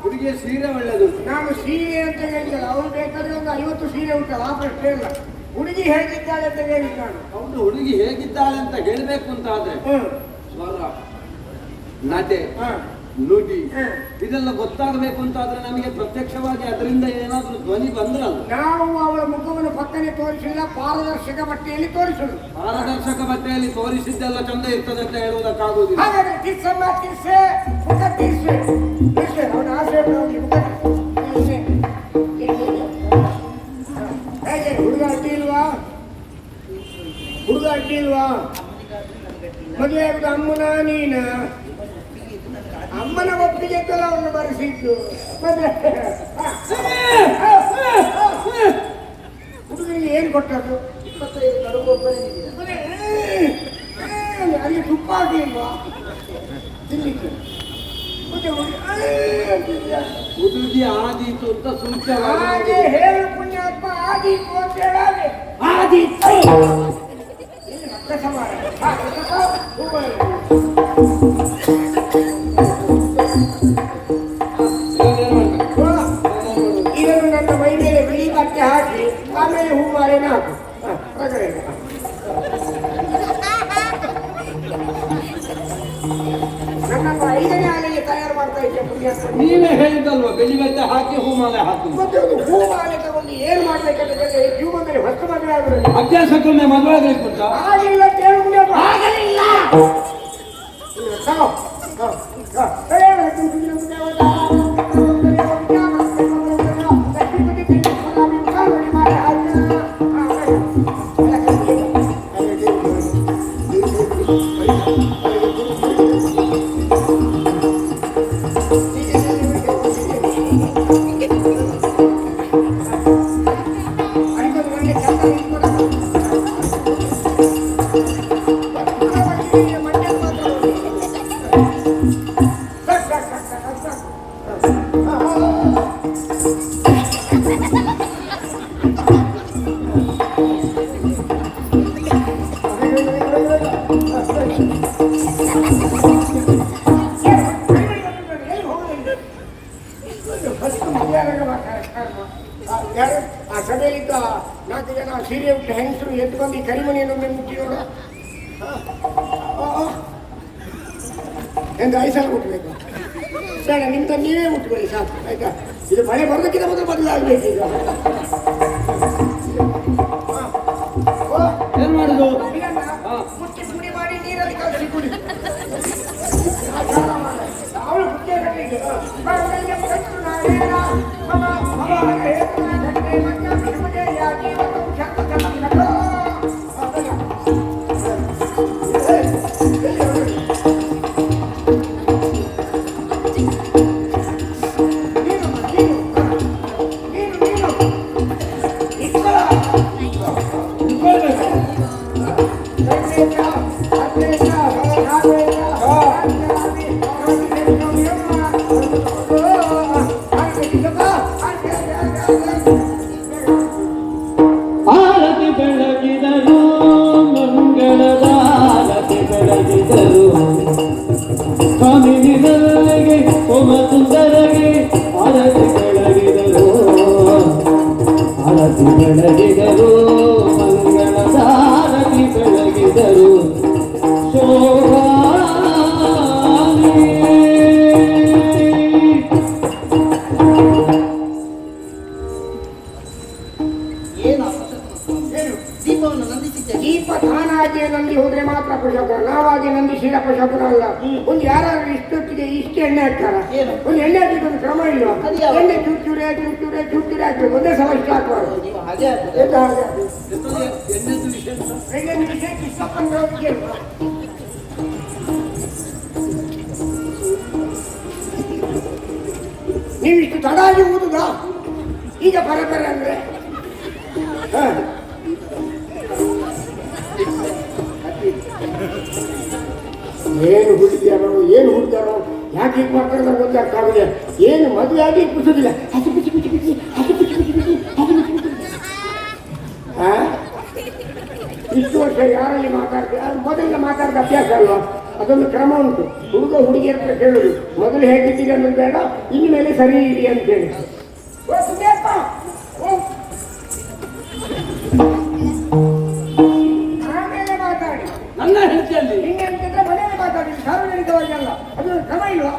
ಹುಡುಗಿಯ ಸೀರೆ ಒಳ್ಳೆದು. ನಾನು ಸೀರೆ ಅಂತ ಹೇಳಿದ್ದಲ್ಲ, ಅವ್ರು ಬೇಕಾದ್ರೆ ಒಂದು 50 ಸೀರೆ ಉಂಟಲ್ಲ, ಆ ಪ್ರಶ್ನೆ ಇಲ್ಲ. ಹುಡುಗಿ ಹೇಗಿದ್ದಾಳೆ ಅಂತ ಹೇಳಿದ್ ನಾನು. ಹೌದು, ಹುಡುಗಿ ಹೇಗಿದ್ದಾಳೆ ಅಂತ ಹೇಳಬೇಕು ಅಂತ ಆದ್ರೆ ಸ್ವರ, ನಡೆ, ನುಡಿ ಇದೆಲ್ಲ ಗೊತ್ತಾಗಬೇಕು ಅಂತ ಆದ್ರೆ ನಮಗೆ ಪ್ರತ್ಯಕ್ಷವಾಗಿ ಅದರಿಂದ ಏನಾದ್ರೂ ಧ್ವನಿ ಬಂದ್ರಲ್ಲ. ನಾವು ಅವಳ ಮುಖವನ್ನು ಪಕ್ಕನೆ ತೋರಿಸಿಲ್ಲ, ಪಾರದರ್ಶಕ ಬಟ್ಟೆಯಲ್ಲಿ ತೋರಿಸುದು. ಪಾರದರ್ಶಕ ಬಟ್ಟೆಯಲ್ಲಿ ತೋರಿಸಿದ್ದೆಲ್ಲ ಚಂದ ಇರ್ತದೆ ಅಂತ ಹೇಳುವುದಕ್ಕಾಗುವುದಿಲ್ಲ. ಹಾಗಾದ್ರೆ ಕಿಸ್ಸಮ್ಮ ಕಿಸ್ಸೆ, ಮುಖ ಕಿಸ್ಸೆ ಕಿಸ್ಸೆ ಅವನ ಆಸೆ ಹೋಗಿ ಮುಖ ಕಿಸ್ಸೆ. ಹೇಗೆ ಹುಡುಗ ಅಡ್ಡಿ ಇಲ್ವಾ? ಹುಡುಗ ಅಡ್ಡಿ ಇಲ್ವಾ? ಮದುವೆ ಆಗುದು ಅಮ್ಮನ ನೀನ? ಅಮ್ಮನ ಒಪ್ಪಿಗೆ ಅವನು ಬರೆಸಿದ್ದು. ಹುಡುಗನಿಗೆ ಏನ್ ಕೊಟ್ಟದ್ದು? 25 ಕಡುಬು ಒಬ್ಬರೇ. ಅಲ್ಲಿ ತುಪ್ಪ ಹಾಕಿಲ್ವಾ ತಿನ್ಲಿಕ್ಕೆ? ಹುಡುಗಿ ಆದೀತು ಅಂತ ಸೂಚನೆ ಹಾಗೆ ಹೇಳು ಪುಣ್ಯಾತ್ಮ, ಆದೀತು ಅಂತ ಹೇಳಾಗೆ ಆದೀತು. ಇದನ್ನು ನನ್ನ ಮೈ ಮೇಲೆ ಬಿಳಿ ಬಟ್ಟೆ ಹಾಕಿ ಆಮೇಲೆ ಹೂಮಾಲೆನ ಹಾಕು. ನನ್ನನ್ನು 5ನೇ ಆಲೆಗೆ ತಯಾರು ಮಾಡ್ತಾ ಇದ್ದೆ ಪುಣ್ಯಾತ್ಮ. ನೀವೇ ಹೇಳಿದಲ್ವಾ ಬೆಳ್ಳಿ ಬೆತ್ತ ಹಾಕಿ ಹೂಮಾಲೆ ಹಾಕಿ. ಮತ್ತೆ ಒಂದು ಹೂ ಮಾಲೆ ತಗೊಂಡು ಏನ್ ಮಾಡ್ಬೇಕಂತ ಜೀವನದಲ್ಲಿ ಹೊಸ ಮದುವೆ ಆಗುದು ಅಭ್ಯಾಸಕ್ಕೊಮ್ಮೆ ಮದುವೆ ಆಗ್ಲಿಕ್ಕೆ ಉಂಟಾ? ಆಗಿಲ್ಲ ಅಂತ ಹೇಳು ಪುಣ್ಯಾತ್ಮ. ಆಗಲಿಲ್ಲ. ತಗೋ. ಆ ಸಭೆಯಲ್ಲಿದ್ದ 4 ಜನ ಸೀರೆ ಉಟ್ಟ ಹೆಂಗಸರು ಎದ್ದು ಬಂದು ಈ ಕರಿಮಣಿಯನ್ನು ಮುಟ್ಟಿ ನೋಡ ಎಂದು 5 ಸಲ ಮುಟ್ಟಬೇಕು. ಬೇಡ ನಿಮ್ದ ನೀವೇ ಮುಟ್ಕೊಳ್ಳಿ ಸಾಕು ಆಯ್ತಾ. ಇದು ಮಳೆ ಬರೋದಕ್ಕಿಂತ ಮೊದಲು ಮದುವೆ ಆಗ್ಬೇಕು ಈಗ. ಏನ್ ಮಾಡುದು? ಮುಟ್ಟಿ ಪುಡಿ ಮಾಡಿ ನೀರಲ್ಲಿ ಕಲಸಿ ಕುಡಿ. ಅವಳು ಪುಟ್ಟೆ ಕಟ್ಟಿಗೆ ಆರತಿ ಬೆಳಗಿದರು ಮಂಗಳದ ಆರತಿ ಬೆಳಗಿದರು ಸ್ವಾಮಿನಿಗಳಿಗೆ ಸೋಮ ಸುಂದರಗೆ ಆರತಿ ಬೆಳಗಿದರು ಆರತಿ ಬೆಳಗಿದರು ಮಂಗಳದ ಆರತಿ ಬೆಳಗಿದರು ದೀಪವನ್ನು ನಂದಿಸಿದ್ದೇನೆ. ದೀಪ ತಾನಾಗಿ ನಂದಿ ಹೋದ್ರೆ ಮಾತ್ರ ಅಪಶಕುನ, ನಾವಾಗಿ ನಂದಿಸಿದ ಅಪಶಕುನ ಅಲ್ಲ. ಒಂದು ಯಾರಾದ್ರೂ ಇಷ್ಟೊತ್ತಿಗೆ ಇಷ್ಟು ಎಣ್ಣೆ ಹಾಕ್ತಾರ? ಒಂದು ಎಣ್ಣೆ ಹಾಕಿದ್ದು ಒಂದು ಕ್ರಮ ಇಲ್ವಾ? ಎಣ್ಣೆ ಚೂಚೂರೆ ಚೂಚೂರೆ ಚೂಚೂರೆ ಹಾಕ್ಬೇಕು, ಒಂದೇ ಸಲ ಇಷ್ಟ ಹಾಕಬಾರ್ದು. ನೀವು ಹಾಗೆ ಆಗ್ತದೆ. ಎಣ್ಣೆದು ವಿಷಯ ಎಣ್ಣೆ ವಿಷಯ ಇಷ್ಟಪಟ್ಟವರಿಗೆ ಅಲ್ವಾ? ನೀವಿಷ್ಟು ತಡಾಗಿ ಊದುದ ಈಗ ಬರಬರ ಅಂದ್ರೆ ಏನು ಹುಡುಗಿಯಾರೋ ಏನು ಹುಡುಗಾರೋ ಯಾಕೆ ಹೀಗೆ ಮಾಡ್ತಾರೆ ನಂಗೆ ಗೊತ್ತಾಗ್ತಾಗಿದೆ. ಏನು ಮದುವೆ ಆಗಿ ಕುಡಿಸೋದಿಲ್ಲ. ಇಷ್ಟು ವರ್ಷ ಯಾರಲ್ಲಿ ಮಾತಾಡ್ತೀವಿ ಅದು ಮೊದಲಿಗೆ ಮಾತಾಡಿದ ಅಭ್ಯಾಸ ಅಲ್ವಾ? ಅದೊಂದು ಕ್ರಮ ಉಂಟು. ಹುಡುಗ ಹುಡುಗಿಯರ ಹತ್ರ ಕೇಳುದು ಮೊದಲು ಹೇಗಿದ್ದೀರಿ ಅನ್ನೋದು ಬೇಡ, ಇನ್ಮೇಲೆ ಸರಿ ಇದೆ ಅಂತೇಳಿ. ಆಮೇಲೆ ಮಾತಾಡಿ. ನನ್ನ ಹೆಂಡತಿಯಲ್ಲಿ ಹಿಂಗೆ ಅಂತಂದ್ರೆ ಮನೆಯಲ್ಲಿ ಮಾತಾಡಿ, ಸಾರ್ವಜನಿಕವಾಗಿ ಅಲ್ಲ. ಅದು ಕ್ರಮ ಇಲ್ವಾ?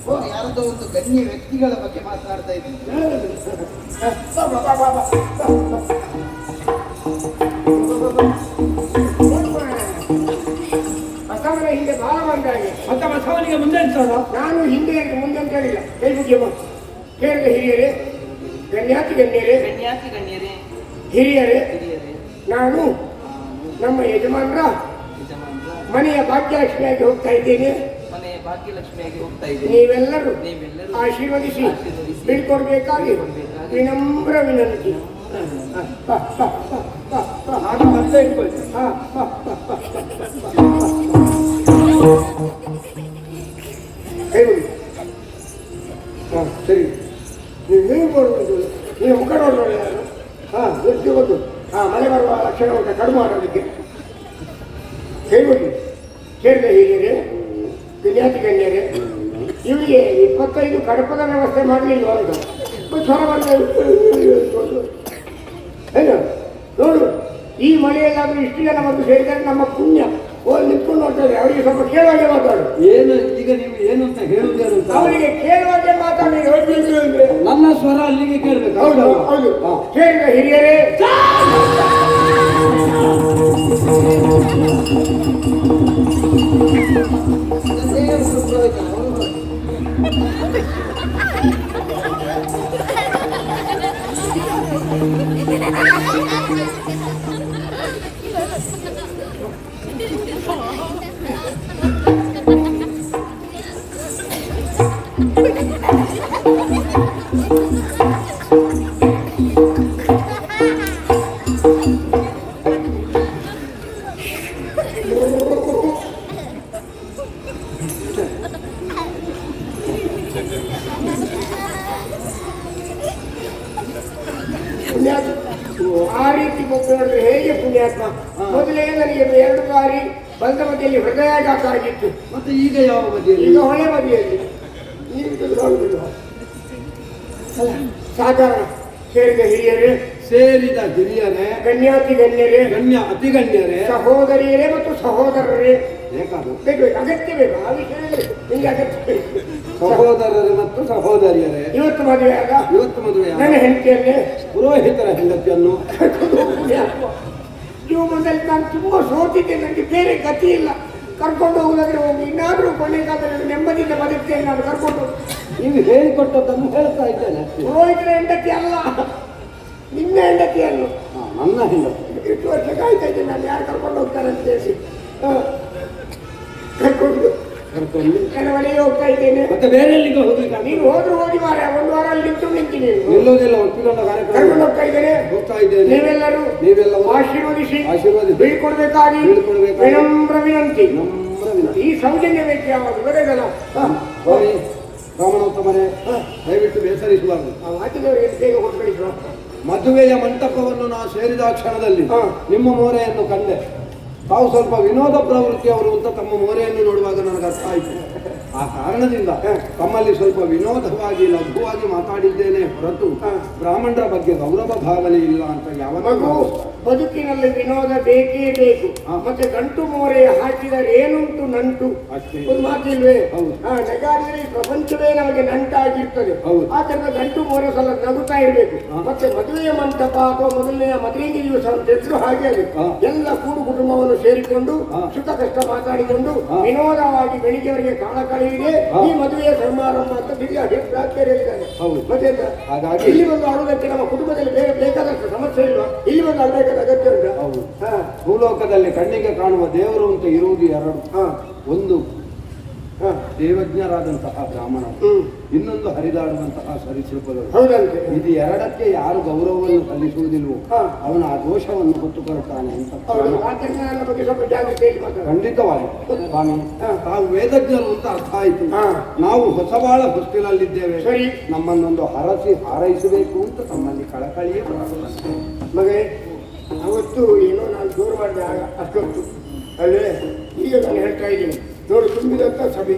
ಸ್ವಾಮಿ ಯಾರದೋ ಒಂದು ಗಣ್ಯ ವ್ಯಕ್ತಿಗಳ ಬಗ್ಗೆ ಮಾತನಾಡ್ತಾ ಇದ್ದೀನಿ. ಬಸವನ ಹಿಂದೆ ಬಾಲ ಬಂದಾಗೆ ಅಂತ ಬಸವನಿಗೆ ಮುಂದೆ ಇರ್ತಾರ. ನಾನು ಹಿಂದೆ ಮುಂದೆ ಅಂತ ಹೇಳಿಲ್ಲ. ಕೈ ಮುಗಿಯಮ್ಮ. ಕೇಳಿದ ಹಿರಿಯರೇ, ಗಣ್ಯಾತಿ ಗಣ್ಯರೇ, ಗಣ್ಯಾತಿ ಗಣ್ಯರೇ, ಹಿರಿಯರೇ, ಹಿರಿಯರೇ, ನಾನು ನಮ್ಮ ಯಜಮಾನರ ಮನೆಯ ಭಾಗ್ಯಲಕ್ಷ್ಮಿಯಾಗಿ ಹೋಗ್ತಾ ಇದ್ದೇನೆ. ಮನೆಯ ಭಾಗ್ಯಲಕ್ಷ್ಮಿಯಾಗಿ ಹೋಗ್ತಾ ಇದ್ದೇನೆ. ನೀವೆಲ್ಲರೂ ನೀವೆಲ್ಲರೂ ಆಶೀರ್ವದಿಸಿ ಬೀಳ್ಕೊಡ್ಬೇಕಾಗಿ ವಿನಮ್ರ ವಿನಂತಿ. ನಾನು ಮತ್ತೆ ಇಟ್ಕೊಳ್ತೀನಿ. ಸರಿ, ನೀವು ನೋಡುವುದು, ನೀವು ಮುಖ ನೋಡೋಣ. ಎಷ್ಟು ಗೊತ್ತು. ಮಳೆ ಬರುವ ಲಕ್ಷಣ ಉಂಟು ಕಡಿಮೆ ಮಾಡೋದಕ್ಕೆ. ಹೇಳ್ಬೋದು. ಕೇಳಿದ ಹಿರಿಯರೇ, ವಿದ್ಯಾರ್ಥಿ ಗಣ್ಯರೇ, ಇವರಿಗೆ 25 ಕಡಪದ ವ್ಯವಸ್ಥೆ ಮಾಡಲಿಲ್ಲ ಅಂತ ಸ್ವರ ಬಂದ ಏನು ನೋಡು. ಈ ಮಳೆಯಲ್ಲಾದರೂ ಇಷ್ಟು ಜನ ಬಂದು ಸೇರಿದರೆ ನಮ್ಮ ಪುಣ್ಯ. ಓ ನಿಂತ್ಕೊಂಡು ನೋಡ್ತಾರೆ ಅವರಿಗೆ ಸ್ವಲ್ಪ ಕೇಳುವಾಗೆ ಮಾತಾಡು. ಏನು ಈಗ ನೀವು ಏನು ಅಂತ ಹೇಳುವುದೇನು ಅಂತ ಅವರಿಗೆ ಕೇಳುವಾಗೆ ಮಾತಾಡಿ ಹೇಳ್ತಿದ್ರು ಅಂದ್ರೆ ನನ್ನ ಸ್ವರ ಅಲ್ಲಿಗೆ ಕೇಳ್ಬೇಕು. ಹೌದು ಹೌದು. ಕೇಳಿದ ಹಿರಿಯರೇ, ಆ ರೀತಿ ಗೊತ್ತಿರೋದು ಹೇಗೆ ಪುಣ್ಯಾತ್ಮ. ಮೊದಲೇ ನನಗೆ 2 ಬಾರಿ ಬಂದ ಮಧ್ಯೆಯಲ್ಲಿ ಹೃದಯಾಘಾತ ಆಗಿತ್ತು. ಮತ್ತೆ ಈಗ ಯಾವ ಬದಿಯಲ್ಲಿ? ಈಗ ಹೊಳೆ ಬದಿಯಲ್ಲಿ. ನೀವು ಸಾಧಾರಣ ಸೇರಿದ ಹಿರಿಯರೇ, ಸೇರಿದ ಹಿರಿಯರೇ, ಗಣ್ಯಾತಿ ಗಣ್ಯರೇ, ಗಣ್ಯ ಅತಿ ಗಣ್ಯರೇ, ಸಹೋದರಿಯರೇ ಮತ್ತು ಸಹೋದರರೇ, ಬೇಕಾದ ಬೇಕು ಅಗತ್ಯ ಬೇಕು. ಆ ವಿಷಯದಲ್ಲಿ ನಿಮಗೆ ಅಗತ್ಯ ಬೇಕು. ಸಹೋದರರೇ ಮತ್ತು ಸಹೋದರಿಯರೇ, ಇವತ್ತು ಮದುವೆ ಆಗ ಇವತ್ತು ಮದುವೆ ನನ್ನ ಹೆಂಡತಿಯನ್ನೇ ಪುರೋಹಿತರ ಹೆಂಡತಿಯನ್ನು ಜೀವನದಲ್ಲಿ ನಾನು ತುಂಬಾ ಸೋತಿದ್ದೆ. ನನಗೆ ಬೇರೆ ಗತಿ ಇಲ್ಲ. ಕರ್ಕೊಂಡು ಹೋಗುದಾದ್ರೆ ಹೋಗಿ, ಇನ್ನಾದ್ರೂ ಕೊನೆಗಾದ್ರೆ ನೆಮ್ಮದಿಯಿಂದ ಬದುಕ್ತೇನೆ. ನಾನು ಕರ್ಕೊಂಡು ನೀವು ಹೇಳಿಕೊಟ್ಟದ್ದನ್ನು ಹೇಳ್ತಾ ಇದ್ದೇನೆ. ಪುರೋಹಿತರ ಹೆಂಡತಿ ಅಲ್ಲ, ನಿನ್ನ ಹೆಂಡತಿಯನ್ನು. ನನ್ನ ಹೆಂಡತಿ. ಎಷ್ಟು ವರ್ಷ ಕಾಯ್ತಾ ಇದ್ದೇನೆ ನಾನು ಯಾರು ಕರ್ಕೊಂಡು ಹೋಗ್ತಾರೆ ಅಂತ ಹೇಳಿ. ಕರ್ಕೊಂಡು ನನ್ನ ಮನೆಗೆ ಹೋಗ್ತಾ ಇದ್ದೇನೆ. ಮತ್ತೆ ಬೇರೆ ಎಲ್ಲಿಗೆ ಹೋಗ್ಲಿಕ್ಕೆ ನೀನು ಹೋದ್ರು ಹೋಗಿ ಮಾರ, 1 ವಾರ ಅಲ್ಲಿ ನಿಂತೀನಿ. ನಿಲ್ಲೋದಿಲ್ಲ. ಒಪ್ಪಿಕೊಂಡ ಕಾರ್ಯಕ್ರಮ ಕರ್ಕೊಂಡು ಹೋಗ್ತಾ ಇದ್ದೇನೆ. ಹೋಗ್ತಾ ಇದ್ದೇನೆ. ನೀವೆಲ್ಲರೂ ಆಶೀರ್ವದಿಸಿ ಬೀಳ್ಕೊಡ್ಬೇಕಾಗಿ ವಿನಮ್ರ ವಿನಂತಿ. ಈ ಸೌಜನ್ಯ ಬೇಕು. ಯಾವಾಗ ಬರೋದಲ್ಲ ರಾಮನೋತ್ತಮರೇ, ದಯವಿಟ್ಟು ಬೇಸರಿಸಬಾರದು. ಮಾತಿದವರಿಗೆ ಬೇಗ ಕೊಟ್ಬಿಡಿಸುವ. ಮದುವೆಯ ಮಂಟಪವನ್ನು ನಾನು ಸೇರಿದ ಕ್ಷಣದಲ್ಲಿ ನಿಮ್ಮ ಮೋರೆಯನ್ನು ಕಂಡೆ. ತಾವು ಸ್ವಲ್ಪ ವಿನೋದ ಪ್ರವೃತ್ತಿಯವರು ಅಂತ ತಮ್ಮ ಮೋರೆಯನ್ನು ನೋಡುವಾಗ ನನಗೆ ಅರ್ಥ ಆಯಿತು. ಆ ಕಾರಣದಿಂದ ತಮ್ಮಲ್ಲಿ ಸ್ವಲ್ಪ ವಿನೋದವಾಗಿ ಲಘುವಾಗಿ ಮಾತಾಡಿದ್ದೇನೆ ಹೊರತು ಬ್ರಾಹ್ಮಣರ ಬಗ್ಗೆ ಗೌರವ ಭಾವನೆ ಇಲ್ಲ ಅಂತ ಯಾವಾಗ. ಬದುಕಿನಲ್ಲಿ ವಿನೋದ ಬೇಕೇ ಬೇಕು. ಮತ್ತೆ ಗಂಟು ಮೋರೆ ಹಾಕಿದರೆ ಏನುಂಟು ನಂಟು ಅಷ್ಟೇ. ಒಂದು ಮಾತಿಲ್ವೇ? ಹೌದು. ನಗಾಡಿದರೆ ಈ ಪ್ರಪಂಚವೇ ನಮಗೆ ನಂಟಾಗಿರ್ತದೆ. ಆದ್ದರಿಂದ ಗಂಟು ಮೋರೆ ಸ್ವಲ್ಪ ನಗುತ್ತಾ ಇರಬೇಕು. ಮತ್ತೆ ಮದುವೆಯ ಮಂಟಪ ಅಥವಾ ಮೊದಲನೆಯ ಮದುವೆ ದಿವಸ ಅಂತ ಹೆಸರು ಹಾಗೆ ಅದು. ಎಲ್ಲ ಕೂಡು ಕುಟುಂಬವನ್ನು ಸೇರಿಕೊಂಡು ಸುಖ ಕಷ್ಟ ಮಾತಾಡಿಕೊಂಡು ವಿನೋದವಾಗಿ ಬೆಳಿಗ್ಗೆವರೆಗೆ ಕಾಲ ಕಳೆಯಿದೆ ಈ ಮದುವೆಯ ಸಮಾರಂಭ ಅಂತ ದಿವ್ಯ ಹೇಳಿದ್ದಾರೆ. ಮತ್ತೆ ಹಾಗಾಗಿ ಇಲ್ಲಿ ಬಂದು ಆಡುವುದಕ್ಕೆ ನಮ್ಮ ಕುಟುಂಬದಲ್ಲಿ ಬೇರೆ ಬೇಕಾದಷ್ಟು ಸಮಸ್ಯೆ ಇಲ್ವಾ? ಇಲ್ಲಿ ಬಂದು ಆಡಬೇಕಾದ ಅಗತ್ಯ ಉಂಟು. ಭೂಲೋಕದಲ್ಲಿ ಕಣ್ಣಿಗೆ ಕಾಣುವ ದೇವರು ಅಂತ ಇರುವುದು 2. ಒಂದು ದೇವಜ್ಞರಾದಂತಹ ಬ್ರಾಹ್ಮಣ, ಇನ್ನೊಂದು ಹರಿದಾಡುವಂತಹ ಸರಿಸೃಪಗಳು. ಹೌದಂತೆ. ಇದು 2ಕ್ಕೆ ಯಾರು ಗೌರವವನ್ನು ಸಲ್ಲಿಸುವುದಿಲ್ವೋ ಅವನು ಆ ದೋಷವನ್ನು ಹೊತ್ತುಕೊಳ್ತಾನೆ ಅಂತ. ಖಂಡಿತವಾಗಿ ಸ್ವಾಮಿ, ತಾವು ವೇದಜ್ಞರು ಅಂತ ಅರ್ಥ ಆಯಿತು. ನಾವು ಹೊಸಬಾಳ ಹೊಸ್ತಿಲಲ್ಲಿದ್ದೇವೆ. ಸರಿ, ನಮ್ಮನ್ನೊಂದು ಹರಸಿ ಹಾರೈಸಬೇಕು ಅಂತ ತಮ್ಮಲ್ಲಿ ಕಳಕಳಿಯೇ ಪ್ರಾರಂಭ. ಮಗೇ, ಅವತ್ತು ಏನೋ ನಾನು ಜೋರು ಮಾಡಿದೆ ಆಗ ಅಷ್ಟೊತ್ತು ಅಲ್ಲೇ. ಈಗ ನಾನು ಹೇಳ್ತಾ ಇದ್ದೀನಿ ನೋಡು, ತುಂಬಿದಂಥ ಸಭೆ,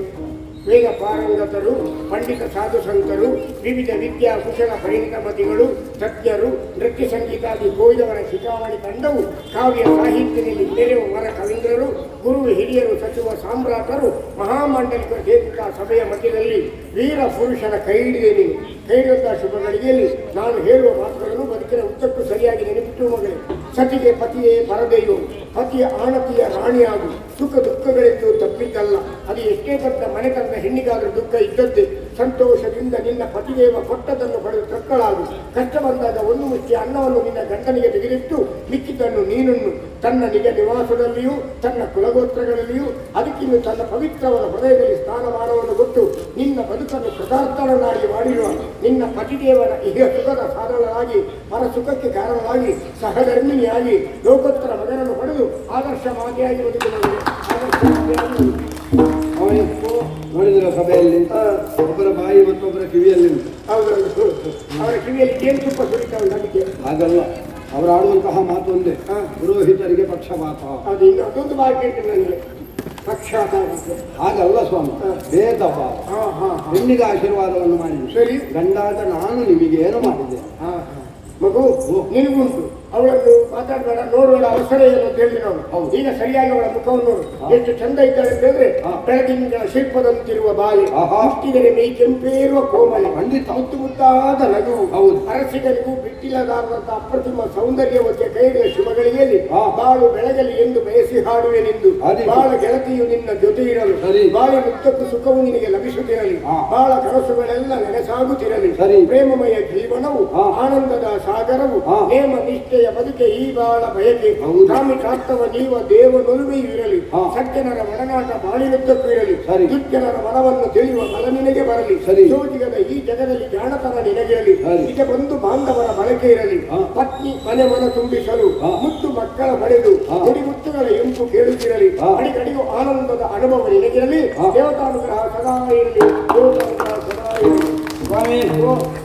ವೇದ ಪಾರಂಗತರು, ಪಂಡಿತ ಸಾಧು ಸಂತರು, ವಿವಿಧ ವಿದ್ಯಾ ಕುಶಲ ಪರಿಣಿತ ಮತಿಗಳು, ತಜ್ಞರು, ನೃತ್ಯ ಸಂಗೀತಾದಿ ಕೋಯ್ದವರ ಶಿಖಾಮಣಿ ತಂಡವು, ಕಾವ್ಯ ಸಾಹಿತ್ಯದಲ್ಲಿ ನೆರೆವ ವರ ಕವೀಂದ್ರರು, ಗುರು ಹಿರಿಯರು, ಸಚಿವ ಸಾಮ್ರಾಟರು, ಮಹಾಮಂಡಲಿಕ ದೇವಿಕಾ ಸಭೆಯ ಮಧ್ಯದಲ್ಲಿ ವೀರ ಪುರುಷನ ಕೈ ಹಿಡಿದೆ. ಕೈ ಹಿಡಿದ ಶುಭ ಗಳಿಗೆಯಲ್ಲಿ ನಾನು ಹೇಳುವ ಮಾತುಗಳನ್ನು ಬದುಕಿನ ಉದ್ದಕ್ಕೂ ಸರಿಯಾಗಿ ನೆನಪಿಟ್ಟು ಮಗಳೇ. ಸತಿಗೆ ಪತಿಯೇ ಪರದೆಯು, ಪತಿಯ ಆಣತಿಯ ರಾಣಿಯಾಗು. ಸುಖ ದುಃಖಗಳೆಂದು ತಪ್ಪಿದ್ದಲ್ಲ. ಅದು ಎಷ್ಟೇ ದೊಡ್ಡ ಮನೆ ತಂದ ಹೆಣ್ಣಿಗಾದರೂ ದುಃಖ ಇದ್ದದ್ದೇ. ಸಂತೋಷದಿಂದ ನಿನ್ನ ಪತಿದೇವ ಕೊಟ್ಟದನ್ನು ಪಡೆದು ತಕ್ಕಳಾಗು. ಕಷ್ಟ ಬಂದಾಗ ಒಂದು ಮುಷ್ಟಿ ಅನ್ನವನ್ನು ನಿನ್ನ ಗಂಡನಿಗೆ ತೆಗೆದಿಟ್ಟು ಮಿಕ್ಕಿದ್ದನ್ನು ನೀನನ್ನು ತನ್ನ ನಿಜ ನಿವಾಸದಲ್ಲಿಯೂ ತನ್ನ ಕುಲಗೋತ್ರಗಳಲ್ಲಿಯೂ ಅದಕ್ಕಿಂತ ತನ್ನ ಪವಿತ್ರವಾದ ಹೃದಯದಲ್ಲಿ ಸ್ಥಾನಮಾನವನ್ನು ಕೊಟ್ಟು ನಿನ್ನ ಬದುಕನ್ನು ಕೃತಾರ್ಥನಾಗಿ ಮಾಡಿರುವ ನಿನ್ನ ಪತಿದೇವನ ಇಹ ಸುಖದ ಸಾಧನರಾಗಿ ಪರ ಸುಖಕ್ಕೆ ಕಾರಣವಾಗಿ ಸಹಧರ್ಮಿಣಿಯಾಗಿ ಲೋಕೋತ್ತರ ಮಗನನ್ನು ಪಡೆದು ಆದರ್ಶ ಮಾತೆಯಾಗಿ ಬದುಕಿದವರಿಗೆ ನೋಡಿದ್ರ ಸಭೆಯಲ್ಲಿ ಒಬ್ಬರ ಬಾಯಿ ಮತ್ತೊಬ್ಬರ ಕಿವಿಯಲ್ಲಿ ಉಂಟು. ಹೌದೌದು, ಅವರ ಕಿವಿಯಲ್ಲಿ ಜೇನುತುಪ್ಪ ಸುರಿತಾ ಉಂಟು. ಅದಕ್ಕೆ ಹಾಗಲ್ಲ, ಅವರು ಆಡುವಂತಹ ಮಾತು ಒಂದೇ, ಪುರೋಹಿತರಿಗೆ ಪಕ್ಷಪಾತ. ಅದು ಇನ್ನು ಅದೊಂದು ಬಾಕಿ ಉಂಟು ನನಗೆ, ಪಕ್ಷಪಾತ. ಹಾಗಲ್ಲ ಸ್ವಾಮಿ, ಭೇದ ಭಾವ. ಹೆಣ್ಣಿಗೆ ಆಶೀರ್ವಾದವನ್ನು ಮಾಡಿದ್ರು. ಸರಿ, ಗಂಡಾದ ನಾನು ನಿಮಗೆ ಏನು ಮಾಡಿದೆ? ಮಗು ನಿನಗುಂಟು, ಅವಳನ್ನು ಮಾತಾಡಬೇಡ, ನೋಡುವ ಅವಸರ ಏನು ಅಂತ ಹೇಳಿ ನಾವು ಈಗ ಸರಿಯಾಗಿ ಅವಳ ಮುಖವನ್ನು ನೋಡು, ಎಷ್ಟು ಚಂದ ಇದ್ದಾಳೆ ಅಂತ ಹೇಳಿದ್ರೆ ಬೆಳಗಿನ ಶಿಲ್ಪದಂತಿರುವ ಬಾಯಿ, ಮುಟ್ಟಿದರೆ ಮೈ ಕೆಂಪೇರುವ ಕೋಮಲೆ, ಮುತ್ತು ಮುತ್ತಾದ ನಗುವು, ಅರಸಿಗರಿಗೂ ಬಿಟ್ಟಿಲ್ಲದಾದಂತ ಅಪ್ರತಿಮ ಸೌಂದರ್ಯವಕ್ಕೆ ಕೈಗಳ ಶುಭಗಳಿಗೆಯಲ್ಲಿ ಬಾಳು ಬೆಳಗಲಿ ಎಂದು ಬಯಸಿ ಹಾಡುವೆನೆಂದು, ಬಾಳ ಗೆಳತಿಯು ನಿನ್ನ ಜೊತೆ ಇರಲು, ಬಾಳ ಮುತ್ತಕ್ಕೂ ಸುಖವು ನಿನಗೆ ಲಭಿಸುತ್ತಿರಲಿ, ಬಾಳ ಕನಸುಗಳೆಲ್ಲ ನೆನೆಸಾಗುತ್ತಿರಲಿ, ಪ್ರೇಮಮಯ ಜೀವನವು ಆನಂದದ ಸಾಗರವು, ನೇಮ ನಿಷ್ಠೆಯ ಬದುಕೆ ಈ ಬಾಳ ಬಯಕೆ, ಕಾಮಿ ಕಾರ್ತವ ನೀವ ದೇವನೊಲುಮೆಯೂ ಇರಲಿ, ಸಜ್ಜನರ ಒಡನಾಟ ಬಾಳಿನುದ್ದಕ್ಕೂ ಇರಲಿ, ದುರ್ಜನರ ಮನವನ್ನು ತಿಳಿಯುವ ಬಲ ನಿನಗೆ ಬರಲಿ, ಸೋಜಿಗದ ಈ ಜಗದಲ್ಲಿ ಜಾಣತನ ನಿನಗಿರಲಿ, ನಿಜ ಬಂಧು ಬಾಂಧವರ ಬಳಕೆ ಇರಲಿ, ಪತ್ನಿ ಮನೆ ಮನ ತುಂಬಿಸಲು ಮುತ್ತು ಮಕ್ಕಳ ಪಡೆದು ಮುಡಿಮುತ್ತುಗಳ ಎಂಪು ಕೇಳುತ್ತಿರಲಿ, ಅಡಿಗಡಿಗೂ ಆನಂದದ ಅನುಭವ ನಿನಗಿರಲಿ, ದೇವತಾನುಗ್ರಹ ಸದಾ ಇರಲಿ, ದೇವತಾನುಗ್ರಹ ಸದಾ ಇರಲಿ. ಸ್ವಾಮಿ,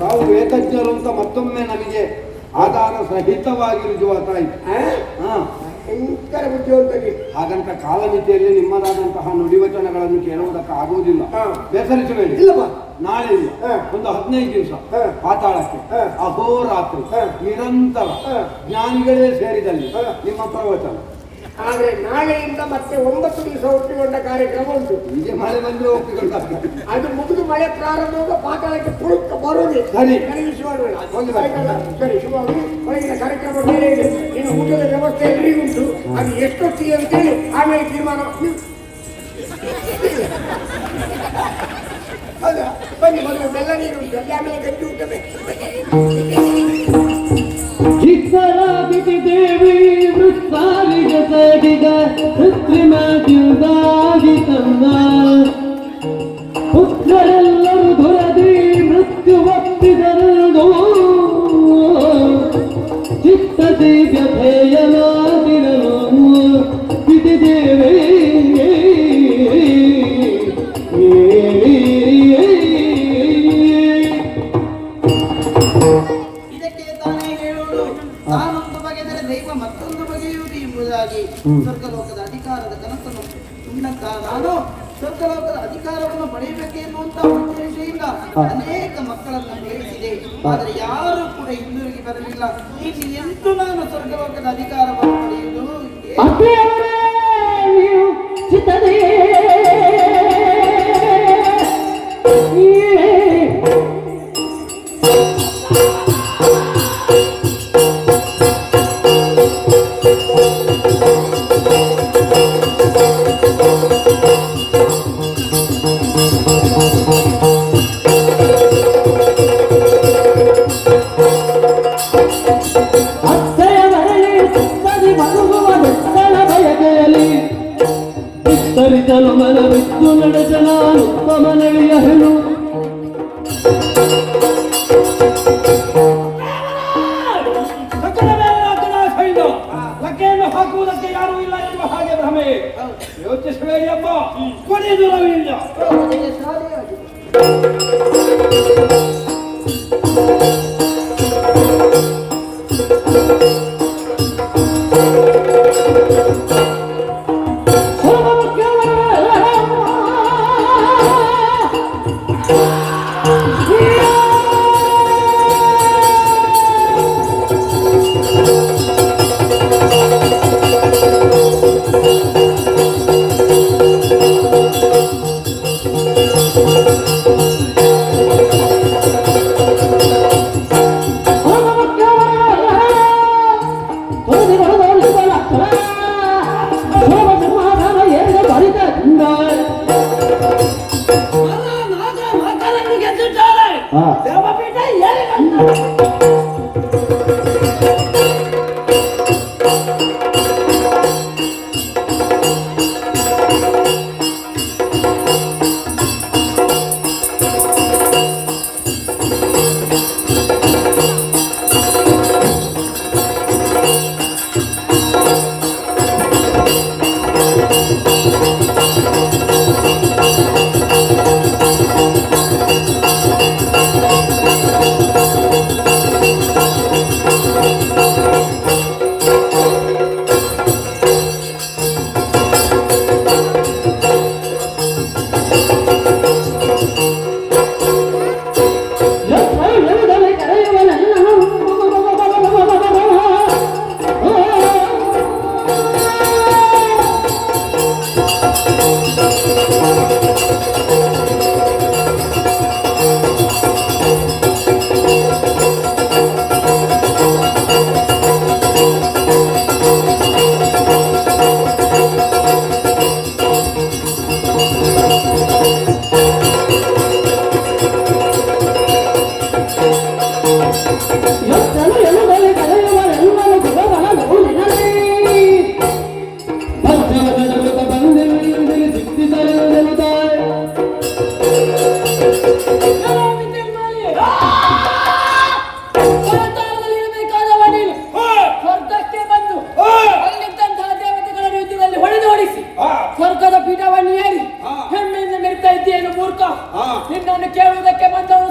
ತಾವು ವೇದಜ್ಞರು ಅಂತ ಮತ್ತೊಮ್ಮೆ ನಮಗೆ ಆಧಾರ ಸಹಿತವಾಗಿ ರುಜುವಾತಾಯಿತು. ಭಯಂಕರ ಬುದ್ಧಿವಂತರಿಗೆ ಹಾಗಂತ ಕಾಲಮಿತಿಯಲ್ಲಿ ನಿಮ್ಮದಾದಂತಹ ನುಡಿವಚನಗಳನ್ನು ಕೇಳುವುದಕ್ಕೆ ಆಗುವುದಿಲ್ಲ. ಬೇಸರಿಸಬೇಡಿ. ಇಲ್ಲಪ್ಪ, ನಾಳೆಯಿಂದ ಒಂದು 15 ದಿವಸ ಪಾತಾಳಕ್ಕೆ ಅಹೋರಾತ್ರಿ ನಿರಂತರ ಜ್ಞಾನಿಗಳೇ ಸೇರಿದಲ್ಲಿ ನಿಮ್ಮ ಪ್ರವಚನ. ಆದ್ರೆ ನಾಳೆಯಿಂದ ಮತ್ತೆ 9 ದಿವಸ ಒಪ್ಪಿಕೊಂಡ ಕಾರ್ಯಕ್ರಮ ಉಂಟು. ಹೀಗೆ ಮಳೆ ಬಂದ್ರೆ ಒಪ್ಪಿಕೊಂಡ ಅದು ಮುಗಿದು ಮಳೆ ಪ್ರಾರಂಭವಾಗ ಪಾತಾಳಕ್ಕೆ ಪುಳುಕ್ಕ ಬರೋದು. ಸರಿ, ನನಗೆ ಶುಭವಾಗಬೇಡ. ಸರಿ, ಶುಭವಾಗಿ ಹೊರಗಿನ ಕಾರ್ಯಕ್ರಮ ಬೇರೆ ಇದೆ. ಇನ್ನು ಊಟದ ವ್ಯವಸ್ಥೆ ಎಲ್ರಿಗೂ ಉಂಟು. ಅದು ಎಷ್ಟೊತ್ತಿಗೆ ಅಂತೇಳಿ ಆಮೇಲೆ ತೀರ್ಮಾನ. ಹೌದಾ? ಬನ್ನಿ, ಮೊದಲು ಬೆಲ್ಲ ನೀರು ಉಂಟು, ಆಮೇಲೆ ಗಂಜಿ ಊಟವೇ. ಚಿಕ್ಕರಾಗಿತಿ ದೇವಿ ವೃತ್ತಾಲಿಗೆ ತಗಿದ ಕೃತ್ರಿಮ ಕಿಂದಾಗಿ ತಂದ ಪುತ್ರರೆಲ್ಲರೂ ಧುರದಿ ಮೃತ್ಯು ಒಪ್ಪಿದರೆಂದು ಚಿತ್ತದಿ ವ್ಯಥೆಯಲಾದಿರಲು ಪಿತಿ ದೇವಿ ನಾನೊಂದು ಬಗೆದರೆ ದೈವ ಮತ್ತೊಂದು ಬಗೆಯುವುದು ಎಂಬುದಾಗಿ ಸ್ವರ್ಗಲೋಕದ ಅಧಿಕಾರದ ಕನಸನ್ನು ಉನ್ನತ ನಾನು ಸ್ವರ್ಗಲೋಕದ ಅಧಿಕಾರವನ್ನು ಪಡೆಯಬೇಕು ಎನ್ನುವಂತ ಉದ್ದೇಶದಿಂದ ಅನೇಕ ಮಕ್ಕಳನ್ನು ಬೇಯಿಸಿದೆ. ಆದರೆ ಯಾರು ಕೂಡ ಹಿಂದಿರುಗಿ ಬರಲಿಲ್ಲ. ಇನ್ನು ಎಂತೂ ನಾನು ಸ್ವರ್ಗಲೋಕದ ಅಧಿಕಾರವನ್ನು ಪಡೆಯುವುದು ವಿಸ್ತರಿಸಲು ಮನವಿತ್ತು ನಡೆಸಲ ಉತ್ತಮ ನಡೆಯ ಹೆಣ್ಣು ಲಕ್ಕೆಯನ್ನು ಹಾಕುವುದಕ್ಕೆ ಯಾರೂ ಇಲ್ಲ ಎನ್ನುವ ಹಾಗೆ ಭ್ರಮೆ. ಯೋಚಿಸಬೇಡಿ ಅಪ್ಪ, ಕೊನೆಯದು ರವಿಯಿಂದ. ಅಂತ ಹಾ. ನಿನ್ನನ್ನು ಕೇಳುವುದಕ್ಕೆ ಬಂದವನು